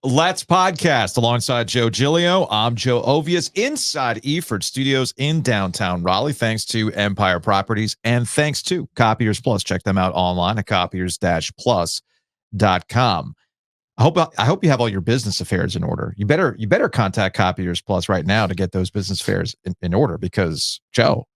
Let's podcast alongside Joe Giglio. I'm Joe Ovies inside Eford Studios in downtown Raleigh. Thanks to Empire Properties and thanks to Copiers Plus. Check them out online at copiers-plus.com. I hope you have all your business affairs in order. You better contact Copiers Plus right now to get those business affairs in order because, Joe,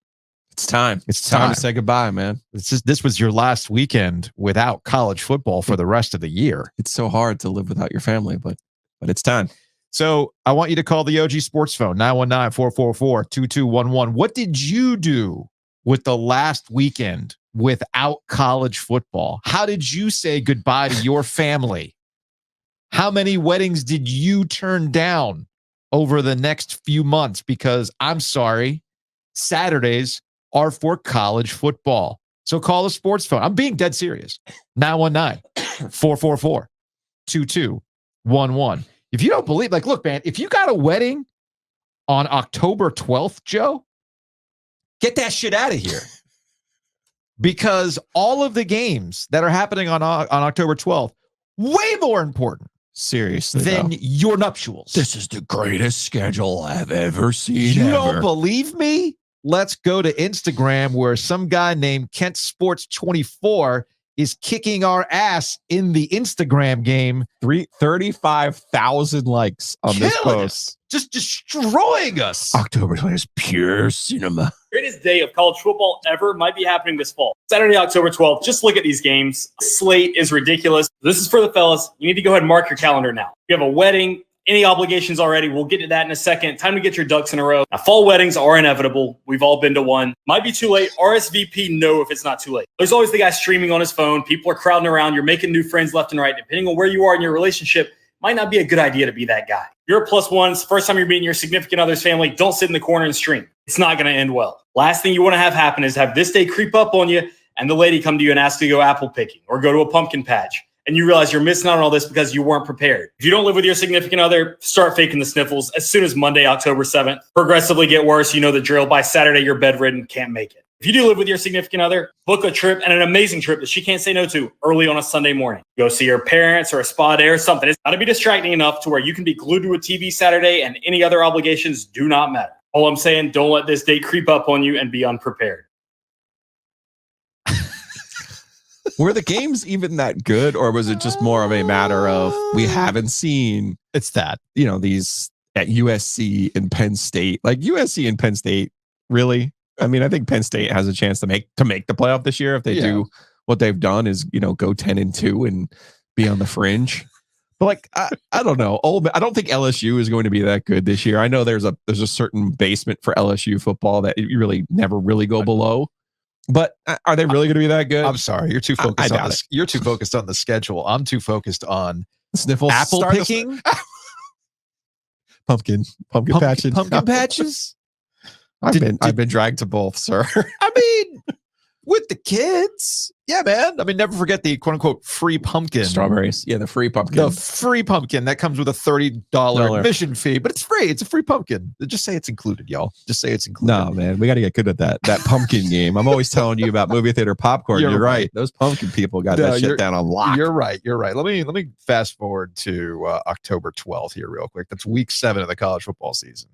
it's time. It's time to say goodbye, man. This was your last weekend without college football for the rest of the year. It's so hard to live without your family, but it's time. So I want you to call the OG Sports phone, 919-444-2211. What did you do with the last weekend without college football? How did you say goodbye to your family? How many weddings did you turn down over the next few months? Because I'm sorry, Saturdays are for college football. So call the sports phone. I'm being dead serious. 919-444-2211. If you don't believe, look, man, if you got a wedding on October 12th, Joe, get that shit out of here. Because all of the games that are happening on October 12th, way more important. Seriously, than your nuptials. This is the greatest schedule I've ever seen. You don't believe me? Let's go to Instagram where some guy named Kent Sports 24 is kicking our ass in the Instagram game. 35,000 likes on this post. Just destroying us. October 20th is pure cinema. Greatest day of college football ever might be happening this fall. Saturday, October 12th. Just look at these games. Slate is ridiculous. This is for the fellas. You need to go ahead and mark your calendar now. If you have a wedding, any obligations already, we'll get to that in a second. Time to get your ducks in a row. Now, fall weddings are inevitable. We've all been to one. Might be too late. RSVP, no, if it's not too late. There's always the guy streaming on his phone. People are crowding around. You're making new friends left and right. Depending on where you are in your relationship, might not be a good idea to be that guy. You're a plus one. First time you're meeting your significant other's family, don't sit in the corner and stream. It's not going to end well. Last thing you want to have happen is have this day creep up on you and the lady come to you and ask you to go apple picking or go to a pumpkin patch. And you realize you're missing out on all this because you weren't prepared. If you don't live with your significant other, start faking the sniffles as soon as Monday, October 7th. Progressively get worse. You know the drill. By Saturday, you're bedridden, can't make it. If you do live with your significant other, book a trip and an amazing trip that she can't say no to early on a Sunday morning. Go see her parents or a spa day or something. It's got to be distracting enough to where you can be glued to a TV Saturday and any other obligations do not matter. All I'm saying, don't let this date creep up on you and be unprepared. Were the games even that good, or was it just more of a matter of we haven't seen these at USC and Penn State? Like USC and Penn State, really? I mean, I think Penn State has a chance to make the playoff this year if they do what they've done is, go 10-2 and be on the fringe. But I don't know. I don't think LSU is going to be that good this year. I know there's a certain basement for LSU football that you really never really go below. But are they really going to be that good? I'm sorry. You're too focused on this. You're too focused on the schedule. I'm too focused on sniffles, apple picking, pumpkin patches. Pumpkin patches. I've been dragged to both, sir. I mean, with the kids. Yeah, man. I mean, never forget the quote unquote free pumpkin. Strawberries. Yeah, the free pumpkin. The free pumpkin that comes with a $30 admission fee, but it's free. It's a free pumpkin. Just say it's included, y'all. Just say it's included. No, man. We got to get good at that pumpkin game. I'm always telling you about movie theater popcorn. You're right. Those pumpkin people got that shit down on lock. You're right. Let me fast forward to October 12th here real quick. That's week 7 of the college football season.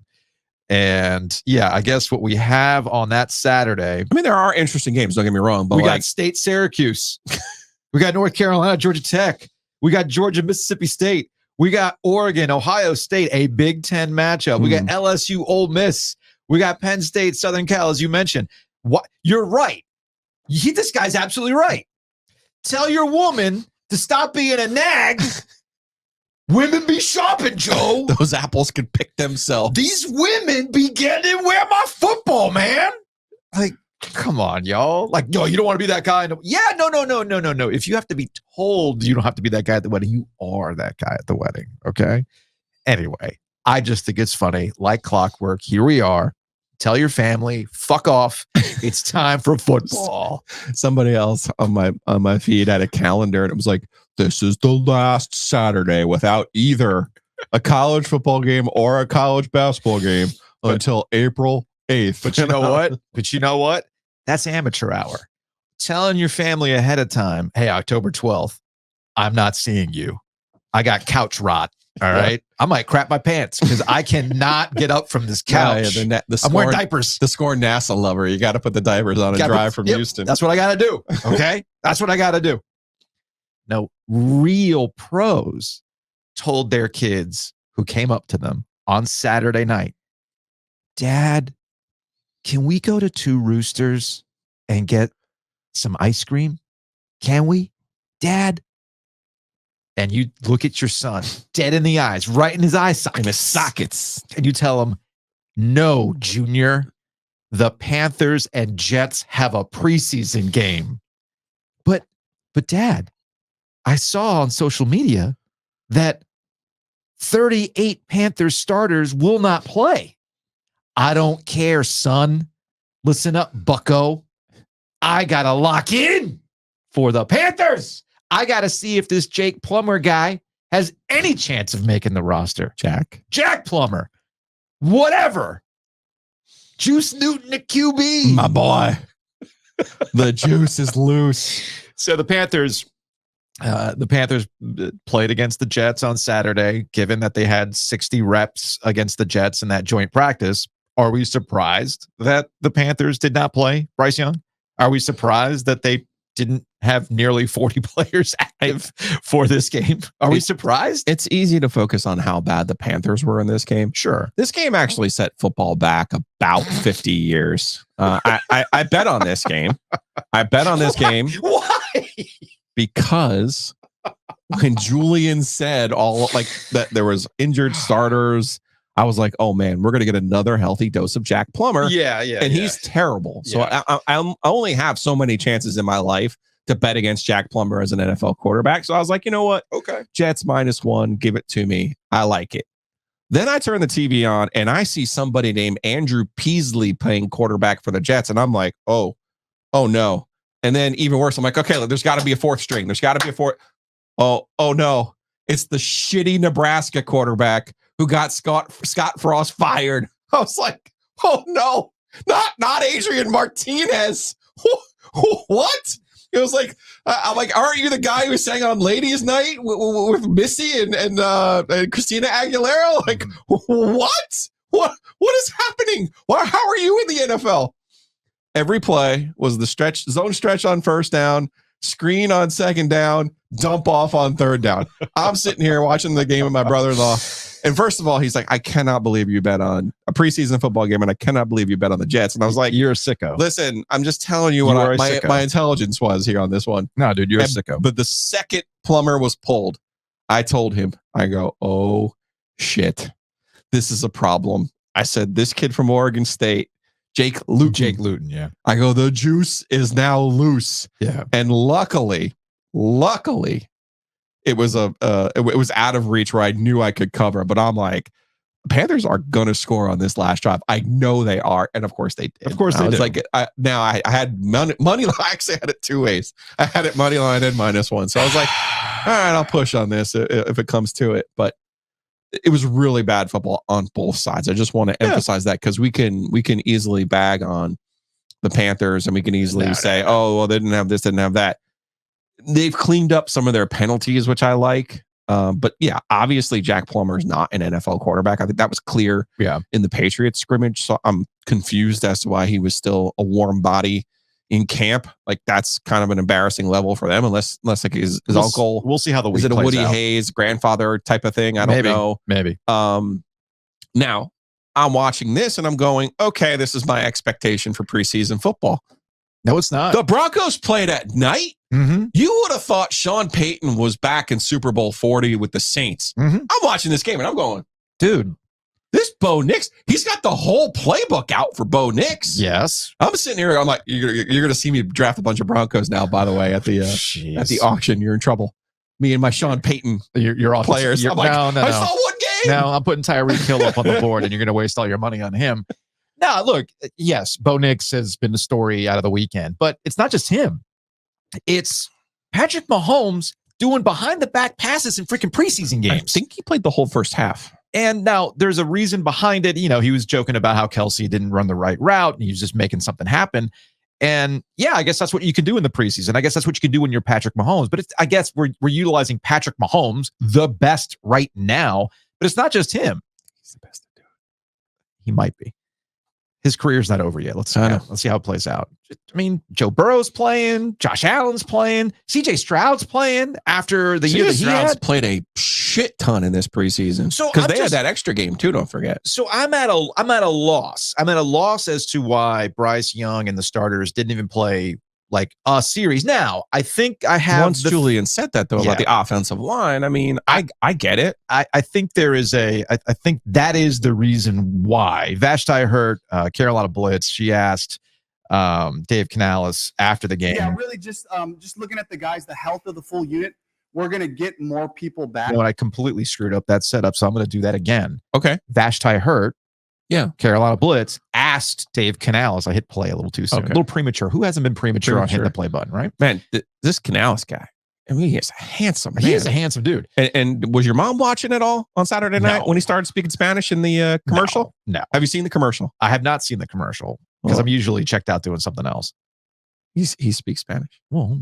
And I guess what we have on that Saturday. I mean, there are interesting games. Don't get me wrong, but we got State Syracuse, we got North Carolina, Georgia Tech, we got Georgia Mississippi State, we got Oregon, Ohio State, a Big Ten matchup. We got LSU, Ole Miss, we got Penn State, Southern Cal, as you mentioned. What you're right. This guy's absolutely right. Tell your woman to stop being a nag. Women be shopping, Joe. Those apples can pick themselves. These women be getting in wear my football, man. Like, come on, y'all. Like, no, you don't want to be that guy. No. No. If you have to be told you don't have to be that guy at the wedding, you are that guy at the wedding, okay? Anyway, I just think it's funny. Like clockwork, here we are. Tell your family, fuck off. It's time for football. Somebody else on my feed had a calendar, and it was like, this is the last Saturday without either a college football game or a college basketball game until April 8th. But you know what? That's amateur hour. Telling your family ahead of time, hey, October 12th, I'm not seeing you. I got couch rot. All right. I might crap my pants because I cannot get up from this couch. I'm wearing diapers. The scorn NASA lover. You got to put the diapers on and drive from Houston. That's what I got to do. Okay. That's what I got to do. No, real pros told their kids who came up to them on Saturday night, Dad, can we go to Two Roosters and get some ice cream? Can we? Dad? And you look at your son dead in the eyes, right in his eye sockets. And you tell him, no, Junior, the Panthers and Jets have a preseason game. But Dad, I saw on social media that 38 Panthers starters will not play. I don't care, son. Listen up, bucko. I got to lock in for the Panthers. I got to see if this Jake Plummer guy has any chance of making the roster. Jack Plummer. Whatever. Juice Newton at QB. My boy. The juice is loose. So the Panthers played against the Jets on Saturday, given that they had 60 reps against the Jets in that joint practice. Are we surprised that the Panthers did not play Bryce Young? Are we surprised that they didn't have nearly 40 players active for this game? Are we surprised? It's easy to focus on how bad the Panthers were in this game. Sure. This game actually set football back about 50 years. I bet on this game. Why? Because when Julian said that there was injured starters, I was like, oh man, we're going to get another healthy dose of Jack Plummer. And he's terrible. So I only have so many chances in my life to bet against Jack Plummer as an NFL quarterback. So I was like, you know what? Okay. Jets -1, give it to me. I like it. Then I turn the TV on and I see somebody named Andrew Peasley playing quarterback for the Jets. And I'm like, oh no. And then even worse, I'm like, okay, there's got to be a fourth string. There's got to be a fourth. Oh no. It's the shitty Nebraska quarterback who got Scott Frost fired. I was like, oh no, not Adrian Martinez. What? It was like, I'm like, aren't you the guy who sang on Ladies Night with Missy and Christina Aguilera? Like, what? What is happening? How are you in the NFL? Every play was the zone stretch on first down, screen on second down, dump off on third down. I'm sitting here watching the game with my brother-in-law. And first of all, he's like, I cannot believe you bet on a preseason football game, and I cannot believe you bet on the Jets. And I was like, you're a sicko. Listen, I'm just telling you what my intelligence was here on this one. No, dude, you're a sicko. But the second Plummer was pulled, I told him, I go, oh, shit. This is a problem. I said, this kid from Oregon State, Jake Luton, yeah. I go, the juice is now loose. Yeah. And luckily, it was it was out of reach where I knew I could cover. But I'm like, Panthers are going to score on this last drive. I know they are. And of course they did. Of course they did. Like, I had money line. I actually had it two ways. I had it money line and -1. So I was like, all right, I'll push on this if it comes to it. But it was really bad football on both sides. I just want to emphasize that because we can easily bag on the Panthers and we can easily say, oh, well, they didn't have this, didn't have that. They've cleaned up some of their penalties, which I like. But yeah, obviously Jack Plummer is not an NFL quarterback. I think that was clear in the Patriots scrimmage. So I'm confused as to why he was still a warm body in camp. Like that's kind of an embarrassing level for them, unless like his uncle. We'll see how the week is it a plays Woody out. Hayes grandfather type of thing? I don't know. Maybe. Now I'm watching this and I'm going, okay, this is my expectation for preseason football. No, it's not. The Broncos played at night. Mm-hmm. You would have thought Sean Payton was back in Super Bowl 40 with the Saints. Mm-hmm. I'm watching this game and I'm going, dude, this Bo Nix, he's got the whole playbook out for Bo Nix. Yes. I'm sitting here. I'm like, you're going to see me draft a bunch of Broncos now, by the way, at the auction. You're in trouble. Me and my Sean Payton you're all players. I'm like, I saw one game. No, I'm putting Tyreek Hill up on the board and you're going to waste all your money on him. No, look, yes, Bo Nix has been the story out of the weekend, but it's not just him. It's Patrick Mahomes doing behind the back passes in freaking preseason games. I think he played the whole first half. And now there's a reason behind it. You know, he was joking about how Kelsey didn't run the right route and he was just making something happen. And yeah, I guess that's what you can do in the preseason. I guess that's what you can do when you're Patrick Mahomes. But I guess we're utilizing Patrick Mahomes, the best right now. But it's not just him. He's the best to do it. He might be. His career's not over yet. Let's see how it plays out. I mean, Joe Burrow's playing, Josh Allen's playing, CJ Stroud's playing after the year that he had. Played a shit ton in this preseason. So because they had that extra game too, don't forget. So I'm at a loss. I'm at a loss as to why Bryce Young and the starters didn't even play like a series. Now, I think I have once Julian said that though about the offensive line. I mean, I get it. I think there is I think that is the reason why. Vashti Hurt, Carolina Blitz, she asked Dave Canales after the game. Yeah, really just looking at the guys, the health of the full unit, we're going to get more people back. You know, I completely screwed up that setup, so I'm going to do that again. Okay. Vashti Hurt, yeah, Carolina Blitz asked Dave Canales. I hit play a little too soon. A little premature. Who hasn't been premature on hitting the play button, right? Man, this Canales guy, I mean, he is a handsome man. He is a handsome dude. And was your mom watching it all on Saturday night when he started speaking Spanish in the commercial? No. Have you seen the commercial? I have not seen the commercial because I'm usually checked out doing something else. He speaks Spanish. Well,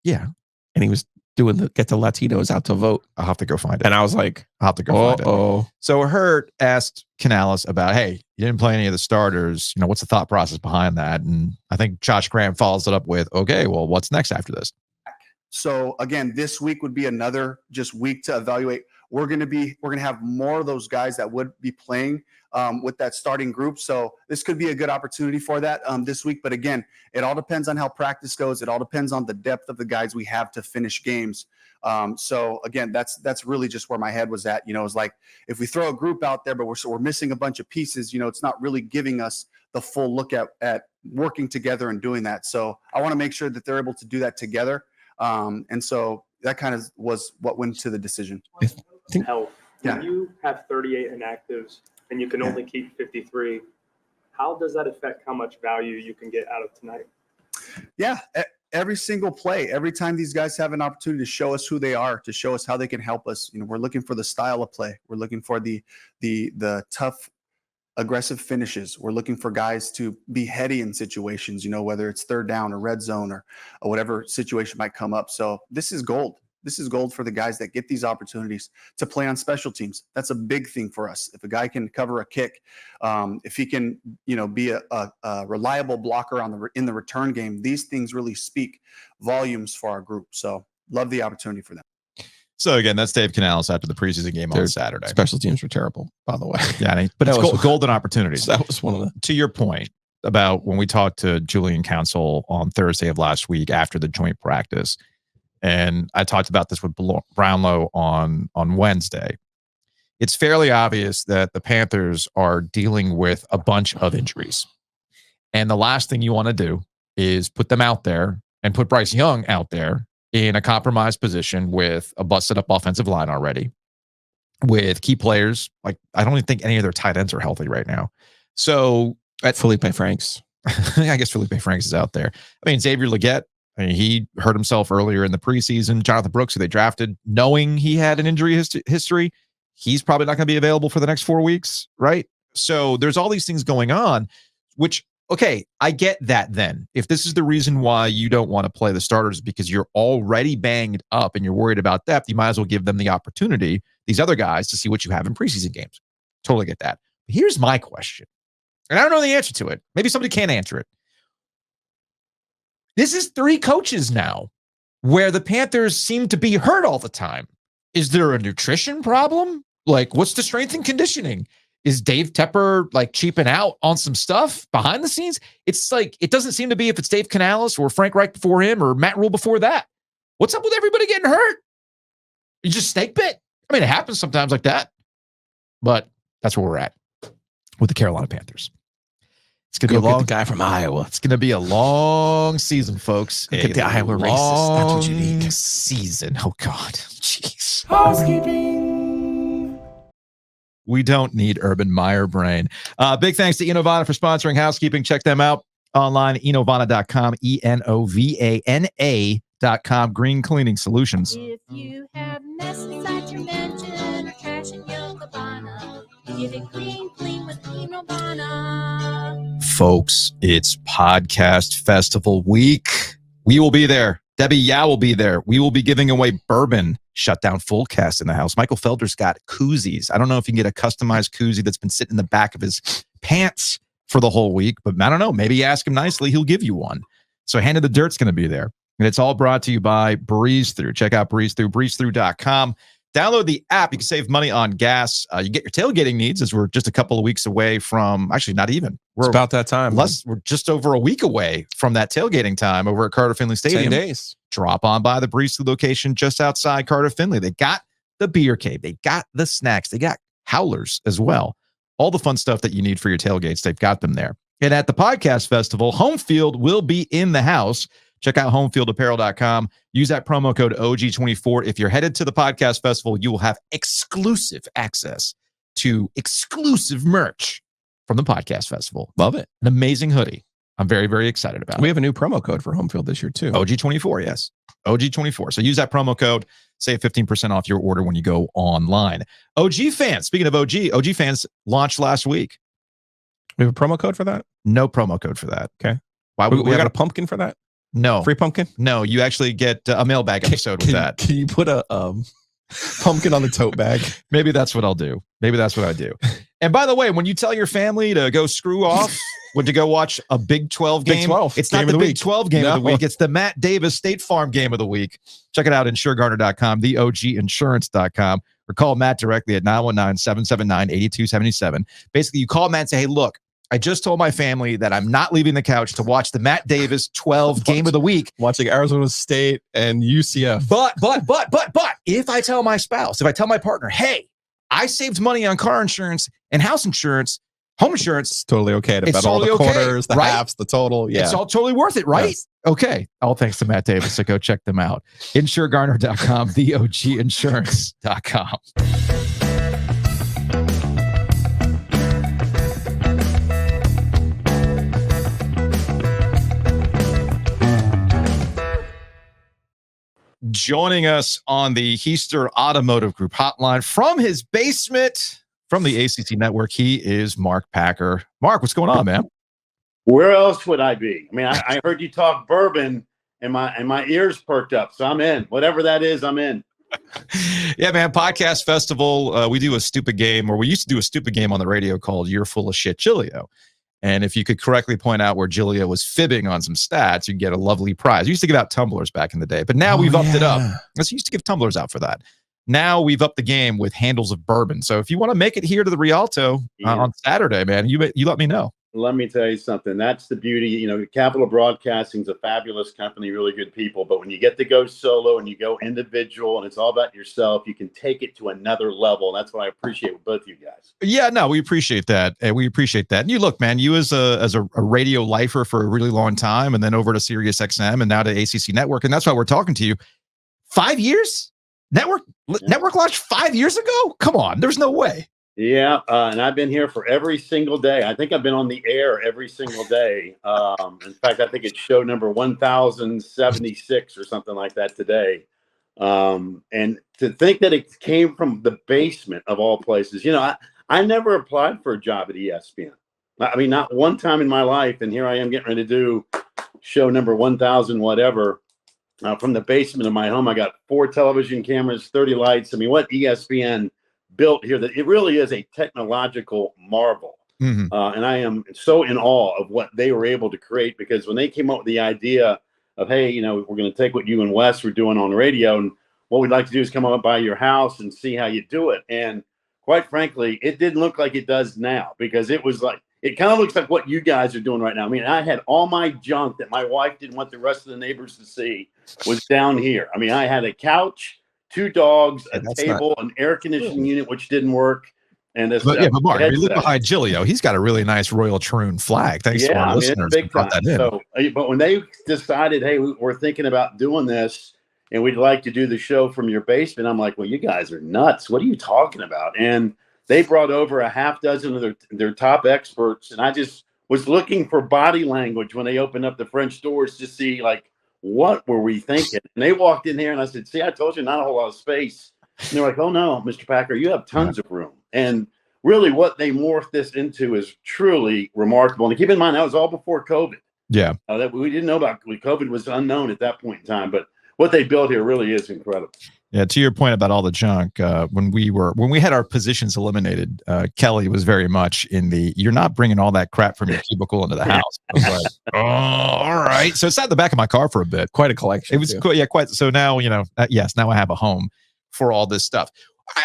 yeah. And he was doing get the Latinos out to vote. I'll have to go find it. And I was like, I'll have to go find it. So Hurt asked Canales about, hey, you didn't play any of the starters. You know, what's the thought process behind that? And I think Josh Graham follows it up with, okay, well, what's next after this? So again, this week would be another just week to evaluate. We're going to have more of those guys that would be playing with that starting group. So this could be a good opportunity for that this week. But again, it all depends on how practice goes. It all depends on the depth of the guys we have to finish games. So again, that's really just where my head was at. You know, it's like if we throw a group out there, but we're missing a bunch of pieces, you know, it's not really giving us the full look at working together and doing that. So I want to make sure that they're able to do that together. And so that kind of was what went to the decision. Health. When you have 38 inactives and you can only keep 53, how does that affect how much value you can get out of tonight? Yeah, every single play, every time these guys have an opportunity to show us who they are, to show us how they can help us. You know, we're looking for the style of play. We're looking for the tough, aggressive finishes. We're looking for guys to be heady in situations, you know, whether it's third down or red zone or whatever situation might come up. So this is gold. This is gold for the guys that get these opportunities to play on special teams. That's a big thing for us. If a guy can cover a kick, if he can, you know, be a reliable blocker in the return game, these things really speak volumes for our group. So love the opportunity for them. So again, that's Dave Canales after the preseason game on Saturday. Special teams were terrible, by the way. Yeah, but it's golden opportunities. That was one of the. To your point about when we talked to Julian Council on Thursday of last week after the joint practice, and I talked about this with Brownlow on Wednesday. It's fairly obvious that the Panthers are dealing with a bunch of injuries. And the last thing you want to do is put them out there and put Bryce Young out there in a compromised position with a busted up offensive line already, with key players. Like, I don't even think any of their tight ends are healthy right now. So at Felipe Franks, I guess Felipe Franks is out there. I mean, Xavier Legette, he hurt himself earlier in the preseason. Jonathan Brooks, who they drafted, knowing he had an injury history, he's probably not going to be available for the next 4 weeks, right? So there's all these things going on, which, okay, I get that then. If this is the reason why you don't want to play the starters because you're already banged up and you're worried about depth, you might as well give them the opportunity, these other guys, to see what you have in preseason games. Totally get that. But here's my question, and I don't know the answer to it. Maybe somebody can answer it. This is 3 coaches now where the Panthers seem to be hurt all the time. Is there a nutrition problem? Like, what's the strength and conditioning? Is Dave Tepper like cheaping out on some stuff behind the scenes? It's like, it doesn't seem to be if it's Dave Canales or Frank Reich before him or Matt Rule before that. What's up with everybody getting hurt? You just snake bit? I mean, it happens sometimes like that, but that's where we're at with the Carolina Panthers. It's going to be a long guy from Iowa. It's going to be a long season, folks. Get the Iowa racist. That's what you need. Season. Oh God. Jeez. Housekeeping. We don't need Urban Meyer brain. Big thanks to Enovana for sponsoring Housekeeping. Check them out online, enovana.com, ENOVANA.com. Green cleaning solutions. If you have mess inside your mansion or trash in your cabana, get it green clean with Enovana. folks, it's Podcast Festival week. We will be there. Debbie Yao will be there. We will be giving away bourbon. Shutdown full cast in the house. Michael Felder's got koozies. I don't know if you can get a customized koozie that's been sitting in the back of his pants for the whole week, but I don't know. Maybe ask him nicely. He'll give you one. So Hand of the Dirt's going to be there. And it's all brought to you by Breeze Through. Check out Breeze Through, breezethrough.com. Download the app. You can save money on gas. You get your tailgating needs as we're just a couple of weeks away from, actually not even. It's about that time. We're just over a week away from that tailgating time over at Carter Finley Stadium. 10 days. Drop on by the Breeze Through location just outside Carter Finley. They got the beer cave. They got the snacks. They got howlers as well. All the fun stuff that you need for your tailgates, they've got them there. And at the Podcast Festival, Home Field will be in the house. Check out homefieldapparel.com. Use that promo code OG24. If you're headed to the Podcast Festival, you will have exclusive access to exclusive merch from the Podcast Festival. Love it. An amazing hoodie. I'm very, very excited about We it. have a new promo code for Home Field this year, too. OG24, yes. OG24. So use that promo code. Save 15% off your order when you go online. OG fans, speaking of OG fans launched last week. We have a promo code for that? No promo code for that. Okay. Why We would we got have a pumpkin for that? No. Free pumpkin? No, you actually get a mailbag episode with that. Can you put a pumpkin on the tote bag? Maybe that's what I'll do. Maybe that's what I do. And by the way, when you tell your family to go screw off, when to go watch a Big 12 game, Big 12 it's game not of the the Big week. 12 game of the No. week. It's the Matt Davis State Farm game of the week. Check it out at InsureGarner.com, theoginsurance.com, or call Matt directly at 919-779-8277. Basically, you call Matt and say, hey, look, I just told my family that I'm not leaving the couch to watch the Matt Davis 12 game of the week. Watching Arizona State and UCF. But, if I tell my spouse, if I tell my partner, hey, I saved money on car insurance and house insurance, home insurance, It's totally okay to It's bet all the totally okay, quarters, the right? halves, the total. Yeah. it's all totally worth it, right? Yes. Okay. All thanks to Matt Davis. So go check them out. InsureGarner.com, theoginsurance.com. Joining us on the Heister Automotive Group hotline from his basement from the ACC Network, he is Mark Packer. Mark, what's going on, man? Where else would I be? I mean, I heard you talk bourbon and my ears perked up. So I'm in. Whatever that is, I'm in. Yeah, man. Podcast Festival. We do a stupid game, or we used to do a stupid game on the radio called You're Full of Shit, Giglio. And if you could correctly point out where Giglio was fibbing on some stats, you get a lovely prize. We used to give out tumblers back in the day, but now we've upped it up. We used to give tumblers out for that. Now we've upped the game with handles of bourbon. So if you want to make it here to the Rialto on Saturday, man, you let me know. Let me tell you something. That's the beauty. You know, Capital Broadcasting's a fabulous company, really good people. But when you get to go solo and you go individual and it's all about yourself, you can take it to another level. And that's what I appreciate with both of you guys. Yeah, no, we appreciate that. And we appreciate that. And you look, man, you as a radio lifer for a really long time, and then over to Sirius XM and now to ACC Network. And that's why we're talking to you. 5 years? Network launched 5 years ago? Come on, there's no way. Yeah, and I've been here for every single day. I think I've been on the air every single day. In fact, I think it's show number 1076 or something like that today. And to think that it came from the basement of all places, you know, I never applied for a job at ESPN. I mean, not one time in my life. And here I am getting ready to do show number 1000, whatever. From the basement of my home, I got 4 television cameras, 30 lights. I mean, what ESPN built here, that it really is a technological marvel. Mm-hmm. And I am so in awe of what they were able to create, because when they came up with the idea of, hey, you know, we're going to take what you and Wes were doing on the radio, and what we'd like to do is come up by your house and see how you do it. And quite frankly, it didn't look like it does now, because it was like, it kind of looks like what you guys are doing right now. I mean, I had all my junk that my wife didn't want the rest of the neighbors to see was down here. I mean, I had a couch, 2 dogs, a table, an air conditioning unit, which didn't work. And this, but Mark, if you look behind Giglio, he's got a really nice Royal Troon flag. Thanks to our listeners. Big time. So, but when they decided, hey, we're thinking about doing this and we'd like to do the show from your basement, I'm like, well, you guys are nuts. What are you talking about? And they brought over a half dozen of their top experts. And I just was looking for body language when they opened up the French doors to see, like, what were we thinking? And they walked in here and I said, see, I told you, not a whole lot of space. And they're like, oh no, Mr. Packer, you have tons of room. And really what they morphed this into is truly remarkable. And keep in mind, that was all before COVID. Yeah. That we didn't know about COVID was unknown at that point in time, but what they built here really is incredible. Yeah, to your point about all the junk, when we had our positions eliminated, Kelly was very much in the "you're not bringing all that crap from your cubicle into the house." I was like, "Oh, all right." So it sat in the back of my car for a bit. Quite a collection. It was cool. Yeah, quite. So now yes, now I have a home for all this stuff.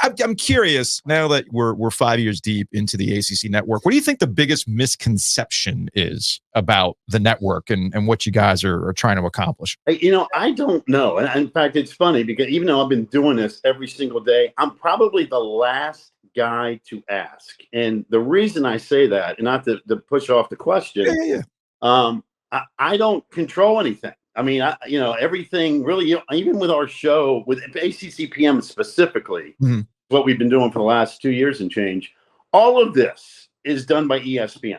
I'm curious now that we're 5 years deep into the ACC network. What do you think the biggest misconception is about the network and what you guys are trying to accomplish? I don't know. And in fact, it's funny because even though I've been doing this every single day, I'm probably the last guy to ask. And the reason I say that, and not to push off the question, I don't control anything. I mean, everything really, even with our show, with ACC PM specifically, what we've been doing for the last 2 years and change, all of this is done by ESPN.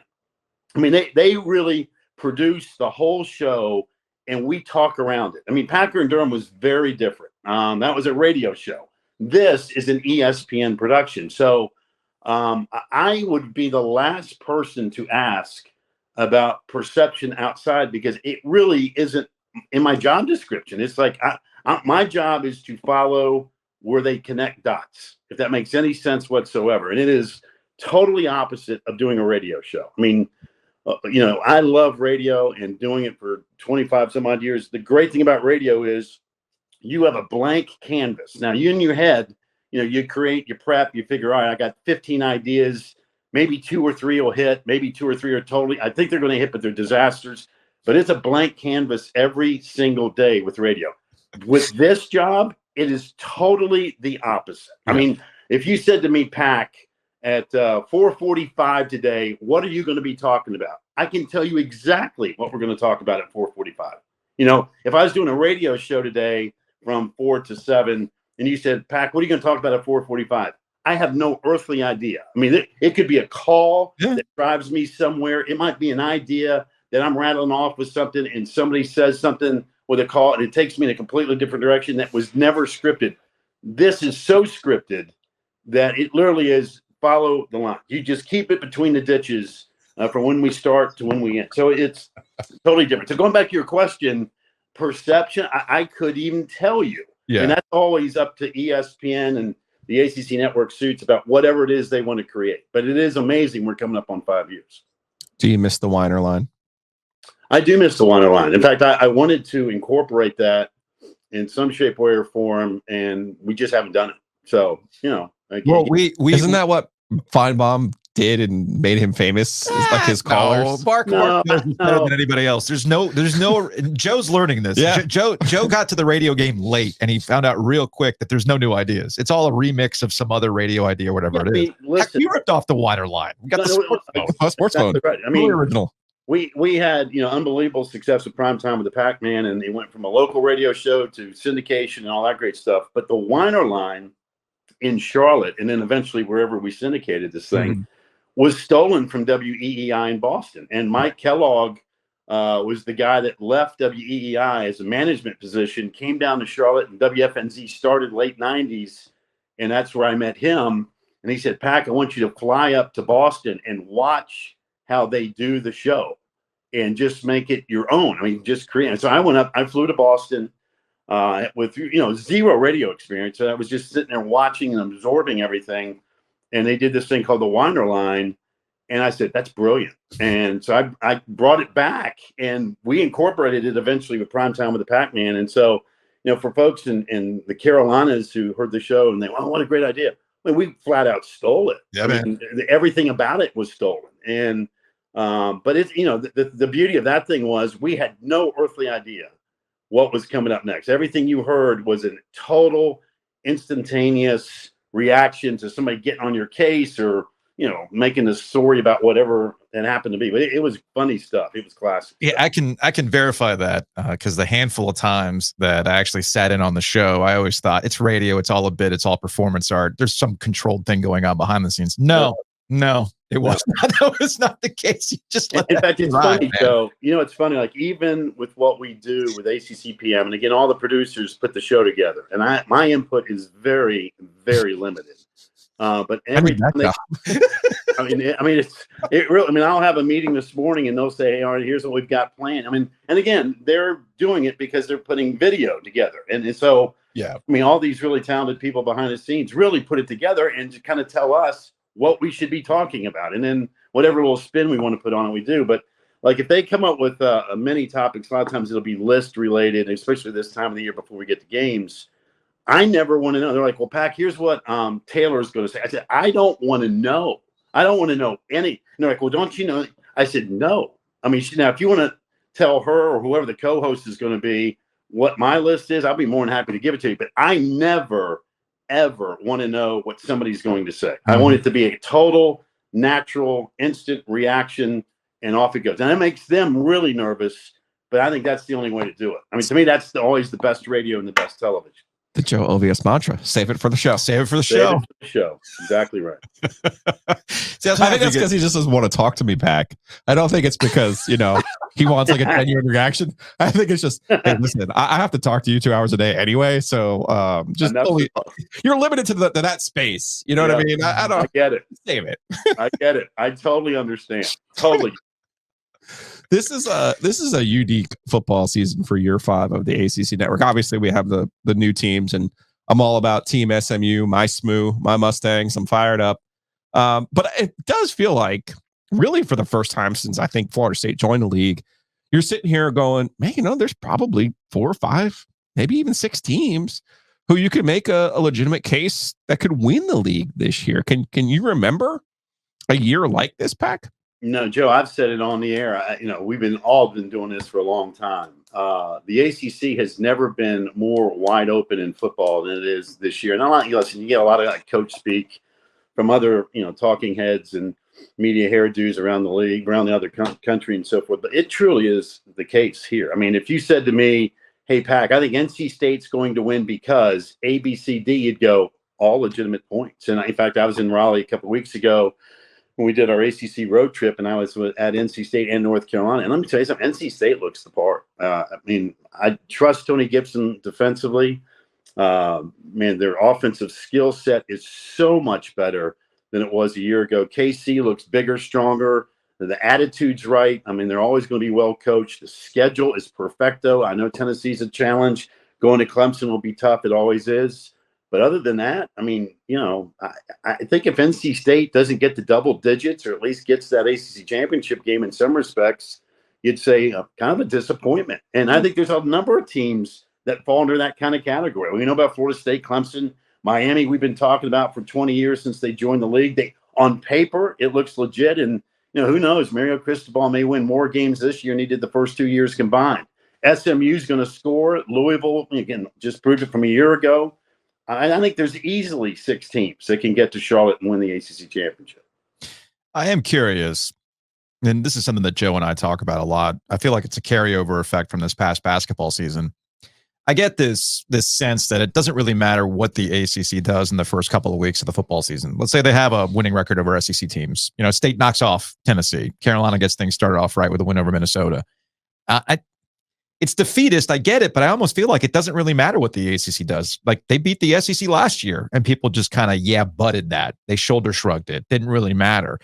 I mean, they really produce the whole show, and we talk around it. I mean, Packer and Durham was very different. That was a radio show. This is an ESPN production. So I would be the last person to ask about perception outside because it really isn't in my job description. It's like my job is to follow where they connect dots, if that makes any sense whatsoever. And it is totally opposite of doing a radio show. I mean, I love radio and doing it for 25 some odd years. The great thing about radio is you have a blank canvas. Now you in your head, you create, you prep, you figure, all right, I got 15 ideas, maybe 2 or 3 will hit, maybe 2 or 3 are totally, I think they're going to hit, but they're disasters. But it's a blank canvas every single day with radio. With this job, it is totally the opposite. I mean, if you said to me, Pack, at 4:45 today, what are you going to be talking about? I can tell you exactly what we're going to talk about at 4:45. If I was doing a radio show today from 4 to 7, and you said, Pack, what are you going to talk about at 4:45? I have no earthly idea. I mean, it could be a call that drives me somewhere. It might be an idea that I'm rattling off with something and somebody says something with a call and it takes me in a completely different direction that was never scripted. This is so scripted that it literally is follow the line. You just keep it between the ditches from when we start to when we end. So it's totally different. So going back to your question, perception, I could even tell you. Yeah. And that's always up to ESPN and the ACC Network suits about whatever it is they want to create. But it is amazing. We're coming up on 5 years. Do you miss the Weiner line? I do miss the Weiner line. In fact, I wanted to incorporate that in some shape, way, or form, and we just haven't done it. So, we isn't that what Feinbaum did and made him famous? It's like his callers. Mark knows better than anybody else. There's no. Joe's learning this. Yeah. Joe got to the radio game late, and he found out real quick that there's no new ideas. It's all a remix of some other radio idea, whatever it is. Listen, we ripped off the Weiner line. We got the sports phone. Right. I mean, original. We had unbelievable success with Primetime with the Pac-Man, and it went from a local radio show to syndication and all that great stuff. But the Weiner line in Charlotte, and then eventually wherever we syndicated this thing, was stolen from WEEI in Boston. And Mike Kellogg was the guy that left WEEI as a management position, came down to Charlotte, and WFNZ started late 90s, and that's where I met him. And he said, Pac, I want you to fly up to Boston and watch how they do the show and just make it your own. I mean, just create it. So I went up, I flew to Boston with, zero radio experience. So I was just sitting there watching and absorbing everything. And they did this thing called the Weiner line. And I said, that's brilliant. And so I brought it back and we incorporated it eventually with Primetime with the Pac-Man. And so, for folks in the Carolinas who heard the show and they, oh, what a great idea. I mean, we flat out stole it. Yeah, I mean, everything about it was stolen. And, but it's, the beauty of that thing was we had no earthly idea what was coming up next. Everything you heard was a total instantaneous reaction to somebody getting on your case or, making a story about whatever it happened to be. But it was funny stuff. It was classic. Yeah, I can verify that because the handful of times that I actually sat in on the show, I always thought it's radio, it's all a bit, it's all performance art. There's some controlled thing going on behind the scenes. No, it was not. That was not the case. You just let in fact, it's funny, Joe. It's funny. Like even with what we do with ACC PM, and again, all the producers put the show together, and my input is very, very limited. But every time I mean, it really. I mean, I'll have a meeting this morning, and they'll say, "Hey, all right, here's what we've got planned." I mean, and again, they're doing it because they're putting video together, and so yeah. I mean, all these really talented people behind the scenes really put it together and to kind of tell us what we should be talking about, and then whatever little spin we want to put on it, we do. But like if they come up with many topics, a lot of times it'll be list related, especially this time of the year before we get to games. I never want to know. They're like, well, Pack, here's what Taylor's going to say. I said, I don't want to know. I don't want to know any. And they're like, well, don't you know? I said, no. I mean, now, if you want to tell her or whoever the co-host is going to be what my list is, I'll be more than happy to give it to you. But I never, ever want to know what somebody's going to say. I want it to be a total, natural, instant reaction, and off it goes. And that makes them really nervous. But I think that's the only way to do it. I mean, to me, that's always the best radio and the best television. The Joe Ovies mantra: save it for the show. Save it for the Save show. it for the show. Exactly right. See, I think that's because he just doesn't want to talk to me, Pack. I don't think it's because he wants like a genuine reaction. I think it's just, hey, listen, I have to talk to you 2 hours a day anyway, so just only, you're limited to that space. You know what I mean? I don't. I get it. Save it. I get it. I totally understand. Totally. This is a unique football season for year 5 of the ACC Network. Obviously, we have the new teams, and I'm all about Team SMU, my SMU, my Mustangs. I'm fired up. But it does feel like, really for the first time since I think Florida State joined the league, you're sitting here going, man, there's probably 4 or 5, maybe even 6 teams who you could make a legitimate case that could win the league this year. Can you remember a year like this, Pack? No, Joe, I've said it on the air. We've all been doing this for a long time. The ACC has never been more wide open in football than it is this year. And listen, you get a lot of coach speak from other, talking heads and media hairdos around the league, around the other country and so forth. But it truly is the case here. I mean, if you said to me, hey, Pack, I think NC State's going to win because A, B, C, D, you'd go all legitimate points. And in fact, I was in Raleigh a couple of weeks ago when we did our ACC road trip, and I was at NC State and North Carolina. And let me tell you something, NC State looks the part. I mean, I trust Tony Gibson defensively. Man, their offensive skill set is so much better than it was a year ago. KC looks bigger, stronger. The attitude's right. I mean, they're always going to be well coached. The schedule is perfecto. I know Tennessee's a challenge. Going to Clemson will be tough. It always is. But other than that, I mean, I think if NC State doesn't get to double digits or at least gets that ACC championship game in some respects, you'd say kind of a disappointment. And I think there's a number of teams that fall under that kind of category. We know about Florida State, Clemson, Miami. We've been talking about for 20 years since they joined the league. On paper, it looks legit. And, who knows? Mario Cristobal may win more games this year than he did the first 2 years combined. SMU is going to score. Louisville, again, just proved it from a year ago. I think there's easily 6 teams that can get to Charlotte and win the ACC championship. I am curious, and this is something that Joe and I talk about a lot. I feel like it's a carryover effect from this past basketball season. I get this sense that it doesn't really matter what the ACC does in the first couple of weeks of the football season. Let's say they have a winning record over SEC teams. State knocks off Tennessee. Carolina gets things started off right with a win over Minnesota. It's defeatist. I get it, but I almost feel like it doesn't really matter what the ACC does. Like they beat the SEC last year and people just kind of, butted that. They shoulder shrugged it. Didn't really matter.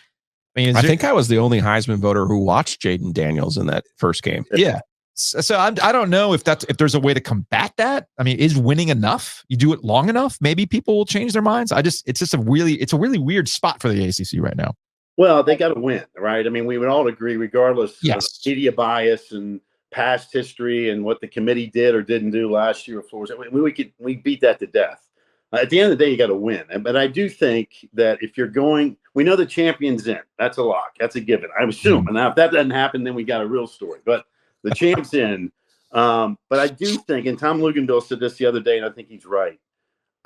I think I was the only Heisman voter who watched Jaden Daniels in that first game. Yeah. So I don't know if there's a way to combat that. I mean, is winning enough? You do it long enough, maybe people will change their minds. It's a really weird spot for the ACC right now. Well, they got to win, right? I mean, we would all agree, regardless of media bias and past history and what the committee did or didn't do last year. We beat that to death. At the end of the day, you got to win. But I do think that if you're going, we know the champion's in. That's a lock. That's a given. I assume. And now if that doesn't happen, then we got a real story. But the champ's in. But I do think, and Tom Luganville said this the other day, and I think he's right.